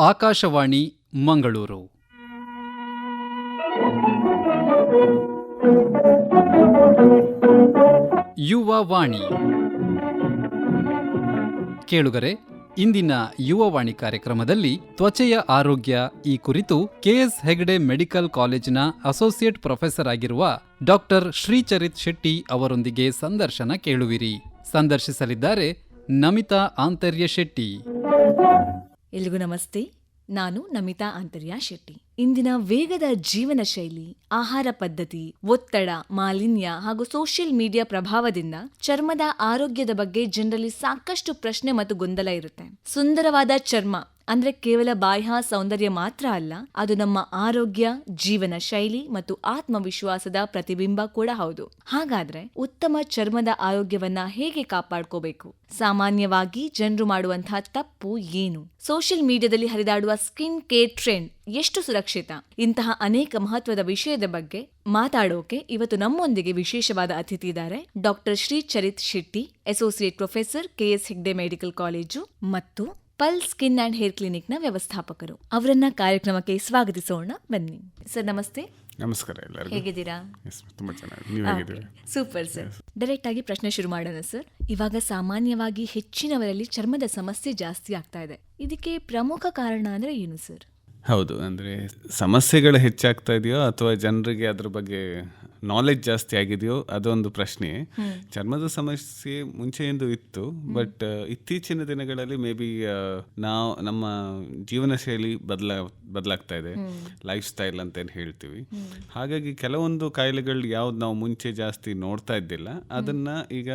ಆಕಾಶವಾಣಿ ಮಂಗಳೂರು. ಯುವವಾಣಿ ಕೇಳುಗರೆ, ಇಂದಿನ ಯುವವಾಣಿ ಕಾರ್ಯಕ್ರಮದಲ್ಲಿ ತ್ವಚೆಯ ಆರೋಗ್ಯ ಈ ಕುರಿತು ಕೆಎಸ್ ಹೆಗ್ಡೆ ಮೆಡಿಕಲ್ ಕಾಲೇಜಿನ ಅಸೋಸಿಯೇಟ್ ಪ್ರೊಫೆಸರ್ ಆಗಿರುವ ಡಾಕ್ಟರ್ ಶ್ರೀಚರಿತ್ ಶೆಟ್ಟಿ ಅವರೊಂದಿಗೆ ಸಂದರ್ಶನ ಕೇಳುವಿರಿ. ಸಂದರ್ಶಿಸಲಿದ್ದಾರೆ ನಮಿತಾ ಆಂತರ್ಯ ಶೆಟ್ಟಿ. ಎಲ್ರಿಗೂ ನಮಸ್ತೆ. ನಾನು ನಮಿತಾ ಆಂತರ್ಯ ಶೆಟ್ಟಿ. ಇಂದಿನ ವೇಗದ ಜೀವನ ಶೈಲಿ, ಆಹಾರ ಪದ್ಧತಿ, ಒತ್ತಡ, ಮಾಲಿನ್ಯ ಹಾಗೂ ಸೋಷಿಯಲ್ ಮೀಡಿಯಾ ಪ್ರಭಾವದಿಂದ ಚರ್ಮದ ಆರೋಗ್ಯದ ಬಗ್ಗೆ ಜನರಲ್ಲಿ ಸಾಕಷ್ಟು ಪ್ರಶ್ನೆ ಮತ್ತು ಗೊಂದಲ ಇರುತ್ತೆ. ಸುಂದರವಾದ ಚರ್ಮ ಅಂದ್ರೆ ಕೇವಲ ಬಾಹ್ಯ ಸೌಂದರ್ಯ ಮಾತ್ರ ಅಲ್ಲ, ಅದು ನಮ್ಮ ಆರೋಗ್ಯ, ಜೀವನ ಶೈಲಿ ಮತ್ತು ಆತ್ಮವಿಶ್ವಾಸದ ಪ್ರತಿಬಿಂಬ ಕೂಡ ಹೌದು. ಹಾಗಾದ್ರೆ ಉತ್ತಮ ಚರ್ಮದ ಆರೋಗ್ಯವನ್ನ ಹೇಗೆ ಕಾಪಾಡ್ಕೋಬೇಕು? ಸಾಮಾನ್ಯವಾಗಿ ಜನರು ಮಾಡುವಂತಹ ತಪ್ಪು ಏನು? ಸೋಷಿಯಲ್ ಮೀಡಿಯಾದಲ್ಲಿ ಹರಿದಾಡುವ ಸ್ಕಿನ್ ಕೇರ್ ಟ್ರೆಂಡ್ ಎಷ್ಟು ಸುರಕ್ಷಿತ? ಇಂತಹ ಅನೇಕ ಮಹತ್ವದ ವಿಷಯದ ಬಗ್ಗೆ ಮಾತಾಡೋಕೆ ಇವತ್ತು ನಮ್ಮೊಂದಿಗೆ ವಿಶೇಷವಾದ ಅತಿಥಿ ಇದ್ದಾರೆ. Doctor Shricharith Shetty, associate professor, KS Hegde medical college ಮತ್ತು ಪಲ್ ಸ್ಕಿನ್ ಅಂಡ್ ಹೇರ್ ಕ್ಲಿನಿಕ್ ನ ವ್ಯವಸ್ಥಾಪಕರು. ಅವರನ್ನ ಕಾರ್ಯಕ್ರಮಕ್ಕೆ ಸ್ವಾಗತಿಸೋಣ. ಬನ್ನಿ ಸರ್. ನಮಸ್ತೆ. ನಮಸ್ಕಾರ ಎಲ್ಲರಿಗೂ. ಹೇಗಿದ್ದೀರಾ? ತುಂಬಾ ಚೆನ್ನಾಗಿ. ನೀವು ಹೇಗಿದ್ದೀರಾ? Super sir. ಡೈರೆಕ್ಟ್ ಆಗಿ ಪ್ರಶ್ನೆ ಶುರು ಮಾಡೋಣ ಸರ್. ಇವಾಗ ಸಾಮಾನ್ಯವಾಗಿ ಹೆಚ್ಚಿನವರಲ್ಲಿ ಚರ್ಮದ ಸಮಸ್ಯೆ ಜಾಸ್ತಿ ಆಗ್ತಾ ಇದೆ. ಇದಕ್ಕೆ ಪ್ರಮುಖ ಕಾರಣ ಅಂದ್ರೆ ಏನು ಸರ್? ಹೌದು, ಅಂದರೆ ಸಮಸ್ಯೆಗಳು ಹೆಚ್ಚಾಗ್ತಾ ಇದೆಯೋ ಅಥವಾ ಜನರಿಗೆ ಅದ್ರ ಬಗ್ಗೆ ನಾಲೆಜ್ ಜಾಸ್ತಿ ಆಗಿದೆಯೋ ಅದೊಂದು ಪ್ರಶ್ನೆ. ಚರ್ಮದ ಸಮಸ್ಯೆ ಮುಂಚೆಯಿಂದ ಇತ್ತು, ಬಟ್ ಇತ್ತೀಚಿನ ದಿನಗಳಲ್ಲಿ ಮೇ ಬಿ ನಮ್ಮ ಜೀವನ ಶೈಲಿ ಬದಲಾಗ್ತಾ ಇದೆ, ಲೈಫ್ ಸ್ಟೈಲ್ ಅಂತ ಏನು ಹೇಳ್ತೀವಿ. ಹಾಗಾಗಿ ಕೆಲವೊಂದು ಕಾಯಿಲೆಗಳು ಯಾವ್ದು ನಾವು ಮುಂಚೆ ಜಾಸ್ತಿ ನೋಡ್ತಾ ಇದ್ದಿಲ್ಲ ಅದನ್ನ ಈಗ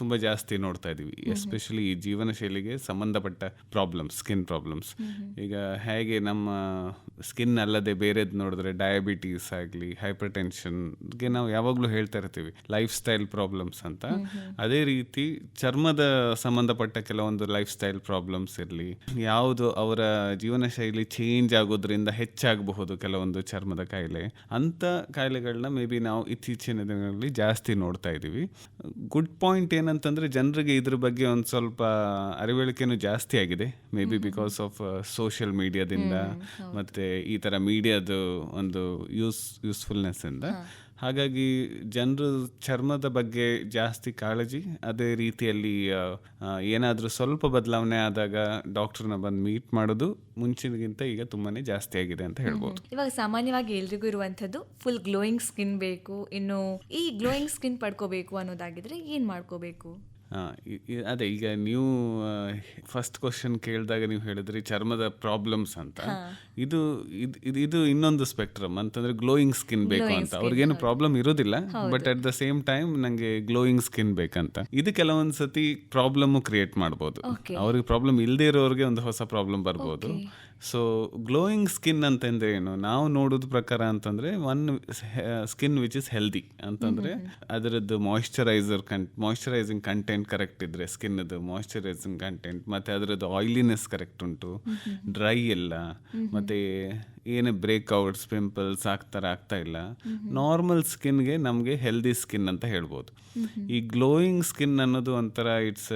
ತುಂಬ ಜಾಸ್ತಿ ನೋಡ್ತಾ ಇದ್ದೀವಿ. ಎಸ್ಪೆಷಲಿ ಈ ಜೀವನ ಶೈಲಿಗೆ ಸಂಬಂಧಪಟ್ಟ ಪ್ರಾಬ್ಲಮ್ಸ್, ಸ್ಕಿನ್ ಪ್ರಾಬ್ಲಮ್ಸ್. ಈಗ ಹೇಗೆ ನಮ್ಮ ಸ್ಕಿನ್ ಅಲ್ಲದೆ ಬೇರೆದು ನೋಡಿದ್ರೆ ಡಯಾಬಿಟೀಸ್ ಆಗಲಿ, ಹೈಪರ್ ಟೆನ್ಷನ್ಗೆ ನಾವು ಯಾವಾಗಲೂ ಹೇಳ್ತಾ ಇರ್ತೀವಿ ಲೈಫ್ ಸ್ಟೈಲ್ ಪ್ರಾಬ್ಲಮ್ಸ್ ಅಂತ. ಅದೇ ರೀತಿ ಚರ್ಮದ ಸಂಬಂಧಪಟ್ಟ ಕೆಲವೊಂದು ಲೈಫ್ ಸ್ಟೈಲ್ ಪ್ರಾಬ್ಲಮ್ಸ್ ಇರಲಿ, ಯಾವುದು ಅವರ ಜೀವನ ಶೈಲಿ ಚೇಂಜ್ ಆಗೋದ್ರಿಂದ ಹೆಚ್ಚಾಗಬಹುದು ಕೆಲವೊಂದು ಚರ್ಮದ ಕಾಯಿಲೆ, ಅಂಥ ಕಾಯಿಲೆಗಳನ್ನ ಮೇ ಬಿ ನಾವು ಇತ್ತೀಚಿನ ದಿನಗಳಲ್ಲಿ ಜಾಸ್ತಿ ನೋಡ್ತಾ ಇದ್ದೀವಿ. ಗುಡ್ ಪಾಯಿಂಟ್ ಏನಂತಂದ್ರೆ ಜನರಿಗೆ ಇದ್ರ ಬಗ್ಗೆ ಒಂದು ಸ್ವಲ್ಪ ಅರಿವಳಿಕೆನೂ ಜಾಸ್ತಿ ಆಗಿದೆ, may be because of social ಮೀಡಿಯಾದಿಂದ ಮತ್ತೆ ಈ ಥರ ಮೀಡಿಯಾದು ಒಂದು ಯೂಸ್ಫುಲ್ನೆಸ್ ಇಂದ. ಹಾಗಾಗಿ ಜನರು ಚರ್ಮದ ಬಗ್ಗೆ ಜಾಸ್ತಿ ಕಾಳಜಿ, ಅದೇ ರೀತಿಯಲ್ಲಿ ಏನಾದರೂ ಸ್ವಲ್ಪ ಬದಲಾವಣೆ ಆದಾಗ ಡಾಕ್ಟರ್ನ ಬಂದು ಮೀಟ್ ಮಾಡೋದು ಮುಂಚಿನಗಿಂತ ಈಗ ತುಂಬಾನೇ ಜಾಸ್ತಿ ಆಗಿದೆ ಅಂತ ಹೇಳ್ಬೋದು. ಇವಾಗ ಸಾಮಾನ್ಯವಾಗಿ ಎಲ್ರಿಗೂ ಇರುವಂಥದ್ದು ಫುಲ್ ಗ್ಲೋಯಿಂಗ್ ಸ್ಕಿನ್ ಬೇಕು. ಇನ್ನು ಈ ಗ್ಲೋಯಿಂಗ್ ಸ್ಕಿನ್ ಪಡ್ಕೋಬೇಕು ಅನ್ನೋದಾಗಿದ್ರೆ ಏನ್ ಮಾಡ್ಕೋಬೇಕು? ಅದೇ, ಈಗ ನೀವು ಫಸ್ಟ್ ಕ್ವಶನ್ ಕೇಳಿದಾಗ ನೀವು ಹೇಳಿದ್ರಿ ಚರ್ಮದ ಪ್ರಾಬ್ಲಮ್ಸ್ ಅಂತ. ಇದು ಇನ್ನೊಂದು ಸ್ಪೆಕ್ಟ್ರಮ್ ಅಂತಂದ್ರೆ ಗ್ಲೋಯಿಂಗ್ ಸ್ಕಿನ್ ಬೇಕು ಅಂತ. ಅವ್ರಿಗೇನು ಪ್ರಾಬ್ಲಮ್ ಇರೋದಿಲ್ಲ, but at the same time ನಂಗೆ ಗ್ಲೋಯಿಂಗ್ ಸ್ಕಿನ್ ಬೇಕಂತ. ಇದು ಕೆಲವೊಂದ್ಸತಿ ಪ್ರಾಬ್ಲಮ್ ಕ್ರಿಯೇಟ್ ಮಾಡ್ಬೋದು. ಅವ್ರಿಗೆ ಪ್ರಾಬ್ಲಮ್ ಇಲ್ಲದೆ ಇರೋರಿಗೆ ಒಂದು ಹೊಸ ಪ್ರಾಬ್ಲಮ್ ಬರ್ಬೋದು. ಸೊ ಗ್ಲೋಯಿಂಗ್ ಸ್ಕಿನ್ ಅಂತಂದ್ರೆ ಏನು? ನಾವು ನೋಡೋದ್ ಪ್ರಕಾರ ಅಂತಂದ್ರೆ one skin which is healthy ಅಂತಂದ್ರೆ ಅದರದ್ದು ಮಾಯಿಶ್ಚರೈಸಿಂಗ್ ಕಂಟೆಂಟ್ ಕರೆಕ್ಟ್ ಇದ್ರೆ, ಸ್ಕಿನ್ ಮಾಯಿಶ್ಚರೈಸಿಂಗ್ ಕಂಟೆಂಟ್ ಮತ್ತೆ ಅದರದ್ದು ಆಯಿಲಿನೆಸ್ ಕರೆಕ್ಟ್ ಉಂಟು, ಡ್ರೈ ಇಲ್ಲ, ಮತ್ತೆ ಏನೇ ಬ್ರೇಕ್ಔಟ್ಸ್, ಪಿಂಪಲ್ಸ್ ಆಗ್ತಾ ಇಲ್ಲ, ನಾರ್ಮಲ್ ಸ್ಕಿನ್ಗೆ ನಮಗೆ ಹೆಲ್ದಿ ಸ್ಕಿನ್ ಅಂತ ಹೇಳ್ಬೋದು. ಈ ಗ್ಲೋಯಿಂಗ್ ಸ್ಕಿನ್ ಅನ್ನೋದು ಒಂಥರ ಇಟ್ಸ್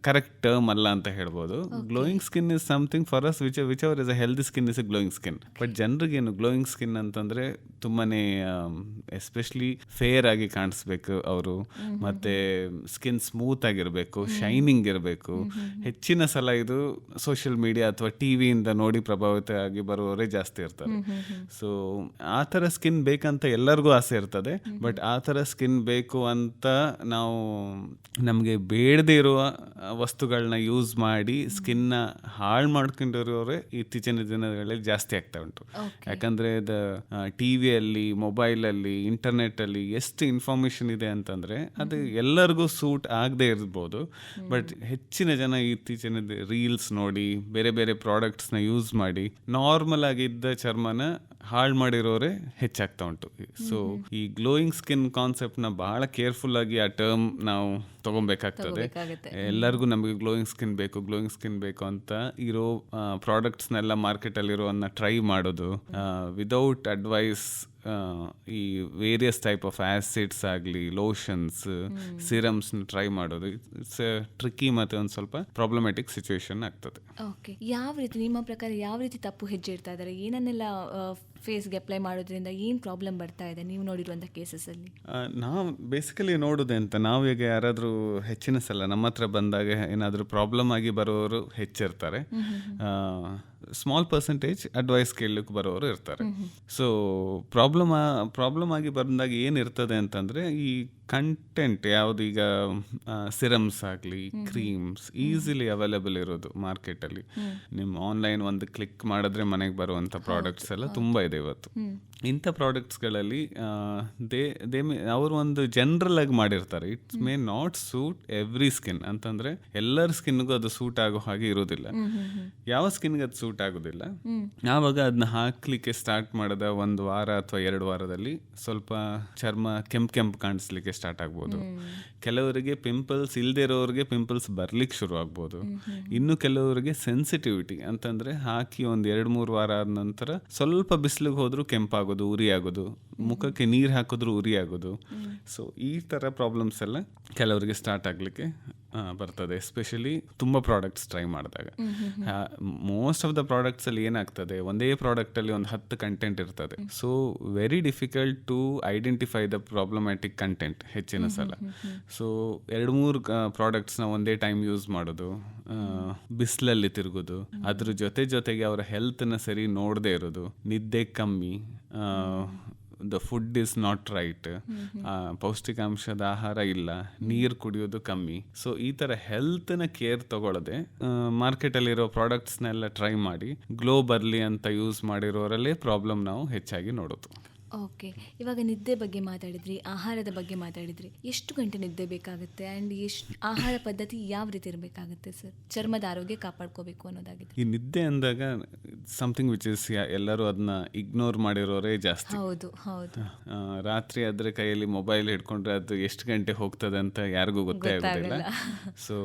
ಕರೆಕ್ಟ್ ಟರ್ಮ್ ಅಲ್ಲ ಅಂತ ಹೇಳ್ಬೋದು. Glowing skin is something for us whichever is a healthy skin is a glowing skin. But ಜನರಿಗೇನು ಗ್ಲೋಯಿಂಗ್ ಸ್ಕಿನ್ ಅಂತಂದ್ರೆ ತುಂಬಾನೇ ಎಸ್ಪೆಷಲಿ ಫೇರ್ ಆಗಿ ಕಾಣಿಸ್ಬೇಕು ಅವರು, ಮತ್ತೆ ಸ್ಕಿನ್ ಸ್ಮೂತ್ ಆಗಿರಬೇಕು, ಶೈನಿಂಗ್ ಇರಬೇಕು. ಹೆಚ್ಚಿನ ಸಲ ಇದು ಸೋಷಿಯಲ್ ಮೀಡಿಯಾ ಅಥವಾ ಟಿವಿಯಿಂದ ನೋಡಿ ಪ್ರಭಾವಿತ ಆಗಿ ಬರುವವರೇ ಜಾಸ್ತಿ ಇರ್ತಾರೆ. ಸೊ ಆ ಥರ ಸ್ಕಿನ್ ಬೇಕಂತ ಎಲ್ಲರಿಗೂ ಆಸೆ ಇರ್ತದೆ, ಬಟ್ ಆ ಥರ ಸ್ಕಿನ್ ಬೇಕು ಅಂತ ನಾವು ನಮಗೆ ಬೇಡದೇ ಇರುವ ವಸ್ತುಗಳನ್ನ ಯೂಸ್ ಮಾಡಿ ಸ್ಕಿನ್ನ ಹಾಳು ಮಾಡ್ಕೊಂಡಿರೋರೇ ಇತ್ತೀಚಿನ ದಿನಗಳಲ್ಲಿ ಜಾಸ್ತಿ ಆಗ್ತಾ ಉಂಟು. ಯಾಕಂದ್ರೆ ಟಿವಿಯಲ್ಲಿ, ಮೊಬೈಲಲ್ಲಿ, ಇಂಟರ್ನೆಟ್ಟಲ್ಲಿ ಎಷ್ಟು ಇನ್ಫಾರ್ಮೇಶನ್ ಇದೆ ಅಂತಂದ್ರೆ ಅದು ಎಲ್ಲರಿಗೂ ಸೂಟ್ ಆಗದೆ ಇರ್ಬೋದು. ಬಟ್ ಹೆಚ್ಚಿನ ಜನ ಇತ್ತೀಚಿನ ರೀಲ್ಸ್ ನೋಡಿ ಬೇರೆ ಬೇರೆ ಪ್ರಾಡಕ್ಟ್ಸ್ನ ಯೂಸ್ ಮಾಡಿ ನಾರ್ಮಲ್ ಆಗಿದ್ದ ಚರ್ಮನ ಹಾಳು ಮಾಡಿರೋರೆ ಹೆಚ್ಚಾಗ್ತಾ ಉಂಟು. ಸೊ ಈ ಗ್ಲೋಯಿಂಗ್ ಸ್ಕಿನ್ ಕಾನ್ಸೆಪ್ಟ್ನ ಬಹಳ ಕೇರ್ಫುಲ್ ಆಗಿ ಆ ಟರ್ಮ್ ನಾವು ತಗೊಬೇಕಾಗ್ತದೆ. ಎಲ್ಲರಿಗೂ ನಮಗೆ ಗ್ಲೋಯಿಂಗ್ ಸ್ಕಿನ್ ಬೇಕು ಅಂತ ಇರೋ ಪ್ರಾಡಕ್ಟ್ಸ್ನೆಲ್ಲ ಮಾರ್ಕೆಟಲ್ಲಿರೋವನ್ನ ಟ್ರೈ ಮಾಡೋದು, ವಿದೌಟ್ ಅಡ್ವೈಸ್ ಈ ವೇರಿಯಸ್ ಟೈಪ್ ಆಫ್ ಆಸಿಡ್ಸ್ ಆಗಲಿ, ಲೋಷನ್ಸ್, ಸಿರಮ್ಸ್ನ ಟ್ರೈ ಮಾಡೋದು ಇಟ್ಸ್ ಟ್ರಿಕ್ಕಿ ಮತ್ತು ಒಂದು ಸ್ವಲ್ಪ ಪ್ರಾಬ್ಲಮ್ಯಾಟಿಕ್ ಸಿಚುವೇಶನ್ ಆಗ್ತದೆ. ಓಕೆ, ಯಾವ ರೀತಿ ನಿಮ್ಮ ಪ್ರಕಾರ ಯಾವ ರೀತಿ ತಪ್ಪು ಹೆಜ್ಜೆ ಇಡ್ತಾ ಇದ್ದಾರೆ? ಏನನ್ನೆಲ್ಲ ಫೇಸ್ಗೆ ಅಪ್ಲೈ ಮಾಡೋದ್ರಿಂದ ಏನು ಪ್ರಾಬ್ಲಮ್ ಬರ್ತಾ ಇದೆ ನೀವು ನೋಡಿರುವಂಥ ಕೇಸಸಲ್ಲಿ? ನಾವು ಬೇಸಿಕಲಿ ನೋಡೋದೆ ಅಂತ, ನಾವು ಈಗ ಯಾರಾದರೂ ಹೆಚ್ಚಿನ ಸಲ ನಮ್ಮ ಹತ್ರ ಬಂದಾಗ ಏನಾದರೂ ಪ್ರಾಬ್ಲಮ್ ಆಗಿ ಬರೋರು ಹೆಚ್ಚಿರ್ತಾರೆ. ಸ್ಮಾಲ್ ಪರ್ಸೆಂಟೇಜ್ ಅಡ್ವೈಸ್ ಕೇಳಲಿಕ್ಕೆ ಬರೋರು ಇರ್ತಾರೆ. ಸೊ ಪ್ರಾಬ್ಲಮ್ ಆಗಿ ಬಂದಾಗ ಏನಿರ್ತದೆ ಅಂತಂದರೆ, ಈ ಕಂಟೆಂಟ್ ಯಾವುದು ಈಗ ಸಿರಮ್ಸ್ ಆಗಲಿ, ಕ್ರೀಮ್ಸ್ ಈಸಿಲಿ ಅವೈಲೇಬಲ್ ಇರೋದು ಮಾರ್ಕೆಟಲ್ಲಿ. ನಿಮ್ಮ ಆನ್ಲೈನ್ ಒಂದು ಕ್ಲಿಕ್ ಮಾಡಿದ್ರೆ ಮನೆಗೆ ಬರುವಂಥ ಪ್ರಾಡಕ್ಟ್ಸ್ ಎಲ್ಲ ತುಂಬ ಇದೆ ಇವತ್ತು. ಇಂಥ ಪ್ರಾಡಕ್ಟ್ಸ್ಗಳಲ್ಲಿ ಅವರು ಒಂದು ಜನರಲ್ ಆಗಿ ಮಾಡಿರ್ತಾರೆ. It's may not suit every skin ಅಂತಂದರೆ ಎಲ್ಲರ ಸ್ಕಿನ್ಗೂ ಅದು ಸೂಟ್ ಆಗೋ ಹಾಗೆ ಇರೋದಿಲ್ಲ. ಯಾವ ಸ್ಕಿನ್ಗೆ ಅದು ಸೂಟ್ ಆಗೋದಿಲ್ಲ, ಆವಾಗ ಅದನ್ನ ಹಾಕ್ಲಿಕ್ಕೆ ಸ್ಟಾರ್ಟ್ ಮಾಡಿದ 1 ವಾರ ಅಥವಾ 2 ವಾರದಲ್ಲಿ ಸ್ವಲ್ಪ ಚರ್ಮ ಕೆಂಪು ಕಾಣಿಸ್ಲಿಕ್ಕೆ ಸ್ಟಾರ್ಟ್ ಆಗ್ಬೋದು. ಕೆಲವರಿಗೆ ಪಿಂಪಲ್ಸ್ ಇಲ್ಲದೆ ಇರೋರಿಗೆ ಪಿಂಪಲ್ಸ್ ಬರ್ಲಿಕ್ಕೆ ಶುರು ಆಗ್ಬೋದು. ಇನ್ನು ಕೆಲವರಿಗೆ ಸೆನ್ಸಿಟಿವಿಟಿ ಅಂತಂದ್ರೆ ಹಾಕಿ 1-2-3 ವಾರ ಆದ ನಂತರ ಸ್ವಲ್ಪ ಬಿಸಿಲಿಗೆ ಹೋದ್ರೂ ಕೆಂಪಾಗೋದು, ಉರಿ ಆಗೋದು, ಮುಖಕ್ಕೆ ನೀರು ಹಾಕಿದ್ರು ಉರಿ ಆಗೋದು. ಸೊ ಈ ಥರ ಪ್ರಾಬ್ಲಮ್ಸ್ ಎಲ್ಲ ಕೆಲವರಿಗೆ ಸ್ಟಾರ್ಟ್ ಆಗಲಿಕ್ಕೆ ಬರ್ತದೆ, ಎಸ್ಪೆಷಲಿ ತುಂಬ ಪ್ರಾಡಕ್ಟ್ಸ್ ಟ್ರೈ ಮಾಡಿದಾಗ. ಮೋಸ್ಟ್ ಆಫ್ ದ ಪ್ರಾಡಕ್ಟ್ಸ್ ಅಲ್ಲಿ ಏನಾಗ್ತದೆ, ಒಂದೇ ಪ್ರಾಡಕ್ಟ್ ಅಲ್ಲಿ 10 ಕಂಟೆಂಟ್ ಇರ್ತದೆ. So very difficult to identify the problematic content ಹೆಚ್ಚಿನ ಸಲ. ಸೊ 2-3 ಪ್ರಾಡಕ್ಟ್ಸ್ನ ಒಂದೇ ಟೈಮ್ ಯೂಸ್ ಮಾಡೋದು, ಬಿಸಿಲಲ್ಲಿ ತಿರುಗೋದು, ಅದ್ರ ಜೊತೆಗೆ ಅವರ ಹೆಲ್ತ್ನ ಸರಿ ನೋಡದೇ ಇರೋದು, ನಿದ್ದೆ ಕಮ್ಮಿ, the food is not right, ಪೌಷ್ಟಿಕಾಂಶದ ಆಹಾರ ಇಲ್ಲ, ನೀರು ಕುಡಿಯೋದು ಕಮ್ಮಿ. ಸೊ ಈ ಥರ ಹೆಲ್ತ್ನ ಕೇರ್ ತಗೊಳ್ಳದೆ ಮಾರ್ಕೆಟಲ್ಲಿರೋ ಪ್ರಾಡಕ್ಟ್ಸ್ನೆಲ್ಲ ಟ್ರೈ ಮಾಡಿ ಗ್ಲೋ ಬರಲಿ ಅಂತ ಯೂಸ್ ಮಾಡಿರೋರಲ್ಲೇ ಪ್ರಾಬ್ಲಮ್ ನಾವು ಹೆಚ್ಚಾಗಿ ನೋಡೋದು. ಓಕೆ, ಇವಾಗ ನಿದ್ದೆ ಬಗ್ಗೆ ಮಾತಾಡಿದ್ರಿ, ಆಹಾರದ ಬಗ್ಗೆ ಮಾತಾಡಿದ್ರಿ. ಎಷ್ಟು ಗಂಟೆ ನಿದ್ದೆ ಬೇಕಾಗುತ್ತೆ ಆ್ಯಂಡ್ ಆಹಾರ ಪದ್ಧತಿ ಯಾವ ರೀತಿ ಇರಬೇಕಾಗುತ್ತೆ ಸರ್, ಚರ್ಮದ ಆರೋಗ್ಯ ಕಾಪಾಡ್ಕೋಬೇಕು ಅನ್ನೋದಾಗಿದೆ? ಈ ನಿದ್ದೆ ಅಂದಾಗ ಸಮಥಿಂಗ್ ವಿಚ್ ಇಸ್ ಎಲ್ಲರೂ ಅದನ್ನ ಇಗ್ನೋರ್ ಮಾಡಿರೋರೇ ಜಾಸ್ತಿ. ಹೌದು ಹೌದು. ರಾತ್ರಿ ಆದ್ರೆ ಕೈಯಲ್ಲಿ ಮೊಬೈಲ್ ಹಿಡ್ಕೊಂಡ್ರೆ ಅದು ಎಷ್ಟು ಗಂಟೆ ಹೋಗ್ತದೆ ಅಂತ ಯಾರಿಗೂ ಗೊತ್ತೇ ಆಗೋದಿಲ್ಲ. ಸೊ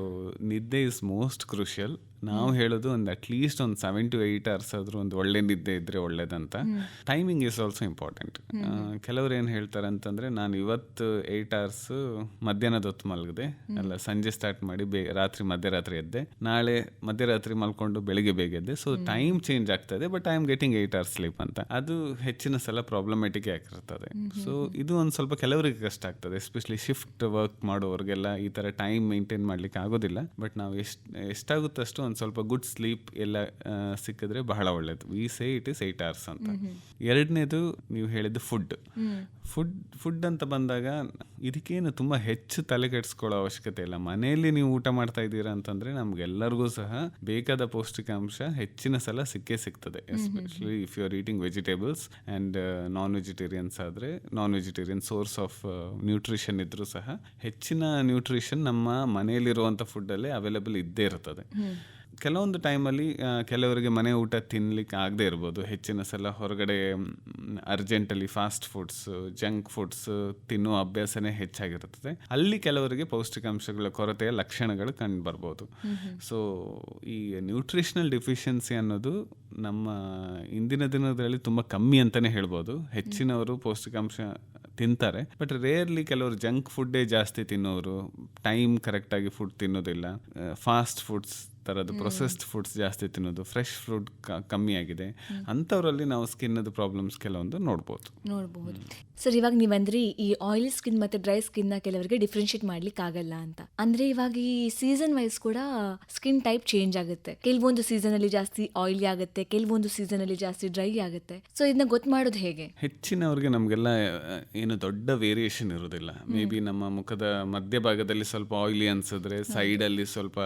ನಿದ್ದೆ ಇಸ್ ಮೋಸ್ಟ್ ಕ್ರೂಷಿಯಲ್. ನಾವು ಹೇಳೋದು ಅಟ್ಲೀಸ್ಟ್ 7 to 8 hours ಆದ್ರೂ ಒಂದು ಒಳ್ಳೆ ನಿದ್ದೆ ಇದ್ರೆ ಒಳ್ಳೇದಂತ. Timing is also important. ಕೆಲವ್ರು ಏನು ಹೇಳ್ತಾರೆ ಅಂತಂದ್ರೆ, ನಾನು ಇವತ್ತು 8 hours ಮಧ್ಯಾಹ್ನದ ಹೊತ್ತು ಮಲಗಿದೆ, ಅಲ್ಲ ಸಂಜೆ ಸ್ಟಾರ್ಟ್ ಮಾಡಿ ಮಧ್ಯರಾತ್ರಿ ಎದ್ದೆ, ನಾಳೆ ಮಧ್ಯರಾತ್ರಿ ಮಲ್ಕೊಂಡು ಬೆಳಿಗ್ಗೆ ಬೇಗ ಎದ್ದೆ. ಸೊ ಟೈಮ್ ಚೇಂಜ್ ಆಗ್ತದೆ, but I am getting 8 hours sleep ಅಂತ. ಅದು ಹೆಚ್ಚಿನ ಸಲ ಪ್ರಾಬ್ಲಮ್ಯಾಟಿಕ್ ಆಗಿರ್ತದೆ. ಸೊ ಇದು ಒಂದು ಸ್ವಲ್ಪ ಕೆಲವರಿಗೆ ಕಷ್ಟ ಆಗ್ತದೆ, ಎಸ್ಪೆಷಲಿ ಶಿಫ್ಟ್ ವರ್ಕ್ ಮಾಡೋರಿಗೆಲ್ಲ ಈ ಥರ ಟೈಮ್ ಮೇಂಟೈನ್ ಮಾಡ್ಲಿಕ್ಕೆ ಆಗೋದಿಲ್ಲ. ಬಟ್ ನಾವು ಎಷ್ಟಾಗುತ್ತಷ್ಟು ಒಂದು ಸ್ವಲ್ಪ ಗುಡ್ ಸ್ಲೀಪ್ ಎಲ್ಲ ಸಿಕ್ಕಿದ್ರೆ ಬಹಳ ಒಳ್ಳೇದು. We say it is 8 hours ಅಂತ. ಎರಡನೇದು ನೀವು ಹೇಳಿದ್ದು ಫುಡ್ ಅಂತ ಬಂದಾಗ ಇದಕ್ಕೇನು ತುಂಬ ಹೆಚ್ಚು ತಲೆ ಕೆಡಿಸ್ಕೊಳ್ಳೋ ಅವಶ್ಯಕತೆ ಇಲ್ಲ. ಮನೆಯಲ್ಲಿ ನೀವು ಊಟ ಮಾಡ್ತಾ ಇದ್ದೀರಾ ಅಂತಂದ್ರೆ ನಮ್ಗೆಲ್ಲರಿಗೂ ಸಹ ಬೇಕಾದ ಪೌಷ್ಟಿಕಾಂಶ ಹೆಚ್ಚಿನ ಸಲ ಸಿಗ್ತದೆ. Especially if you are eating vegetables and non vegetarians ಆದರೆ non vegetarian source of nutrition ಇದ್ರೂ ಸಹ ಹೆಚ್ಚಿನ ನ್ಯೂಟ್ರಿಷನ್ ನಮ್ಮ ಮನೆಯಲ್ಲಿರುವಂಥ ಫುಡ್ಡಲ್ಲೇ ಅವೈಲೇಬಲ್ ಇದ್ದೇ ಇರ್ತದೆ. ಕೆಲವೊಂದು ಟೈಮಲ್ಲಿ ಕೆಲವರಿಗೆ ಮನೆ ಊಟ ತಿನ್ನಲಿಕ್ಕೆ ಆಗದೆ ಇರ್ಬೋದು. ಹೆಚ್ಚಿನ ಸಲ ಹೊರಗಡೆ ಅರ್ಜೆಂಟಲ್ಲಿ ಫಾಸ್ಟ್ ಫುಡ್ಸ್, ಜಂಕ್ ಫುಡ್ಸ್ ತಿನ್ನುವ ಅಭ್ಯಾಸನೇ ಹೆಚ್ಚಾಗಿರ್ತದೆ. ಅಲ್ಲಿ ಕೆಲವರಿಗೆ ಪೌಷ್ಟಿಕಾಂಶಗಳ ಕೊರತೆಯ ಲಕ್ಷಣಗಳು ಕಂಡು ಬರ್ಬೋದು. ಸೊ ಈ ನ್ಯೂಟ್ರಿಷನಲ್ ಡಿಫಿಷಿಯನ್ಸಿ ಅನ್ನೋದು ನಮ್ಮ ಇಂದಿನ ದಿನದಲ್ಲಿ ತುಂಬ ಕಮ್ಮಿ ಅಂತಲೇ ಹೇಳ್ಬೋದು. ಹೆಚ್ಚಿನವರು ಪೌಷ್ಟಿಕಾಂಶ ತಿಂತಾರೆ, ಬಟ್ ರೇರ್ಲಿ ಕೆಲವರು ಜಂಕ್ ಫುಡ್ಡೇ ಜಾಸ್ತಿ ತಿನ್ನೋರು, ಟೈಮ್ ಕರೆಕ್ಟಾಗಿ ಫುಡ್ ತಿನ್ನೋದಿಲ್ಲ, ಫಾಸ್ಟ್ ಫುಡ್ಸ್ ಥರದ್ದು ಪ್ರೊಸೆಸ್ಡ್ ಫುಡ್ಸ್ ಜಾಸ್ತಿ ತಿನ್ನೋದು, ಫ್ರೆಶ್ ಫುಡ್ ಕಮ್ಮಿ ಆಗಿದೆ. ಅಂಥವರಲ್ಲಿ ನಾವು ಸ್ಕಿನ್ನದು ಪ್ರಾಬ್ಲಮ್ಸ್ ಕೆಲವೊಂದು ನೋಡ್ಬೋದು. ಸರ್, ಇವಾಗ ನೀವಂದ್ರಿ ಈ ಆಯಿಲಿ ಸ್ಕಿನ್ ಮತ್ತು ಡ್ರೈ ಸ್ಕಿನ್ನ ಕೆಲವರಿಗೆ ಡಿಫ್ರೆನ್ಶಿಯೇಟ್ ಮಾಡ್ಲಿಕ್ಕೆ ಆಗಲ್ಲ ಅಂತ. ಅಂದರೆ ಇವಾಗ ಈ ಸೀಸನ್ ವೈಸ್ ಕೂಡ ಸ್ಕಿನ್ ಟೈಪ್ ಚೇಂಜ್ ಆಗುತ್ತೆ. ಕೆಲವೊಂದು ಸೀಸನಲ್ಲಿ ಜಾಸ್ತಿ ಆಯಿಲಿ ಆಗುತ್ತೆ, ಕೆಲವೊಂದು ಸೀಸನಲ್ಲಿ ಜಾಸ್ತಿ ಡ್ರೈ ಆಗುತ್ತೆ. ಸೊ ಇದನ್ನ ಗೊತ್ತು ಮಾಡೋದು ಹೇಗೆ? ಹೆಚ್ಚಿನವ್ರಿಗೆ ನಮಗೆಲ್ಲ ಏನು ದೊಡ್ಡ ವೇರಿಯೇಷನ್ ಇರೋದಿಲ್ಲ. ಮೇ ಬಿ ನಮ್ಮ ಮುಖದ ಮಧ್ಯಭಾಗದಲ್ಲಿ ಸ್ವಲ್ಪ ಆಯಿಲಿ ಅನ್ಸಿದ್ರೆ ಸೈಡಲ್ಲಿ ಸ್ವಲ್ಪ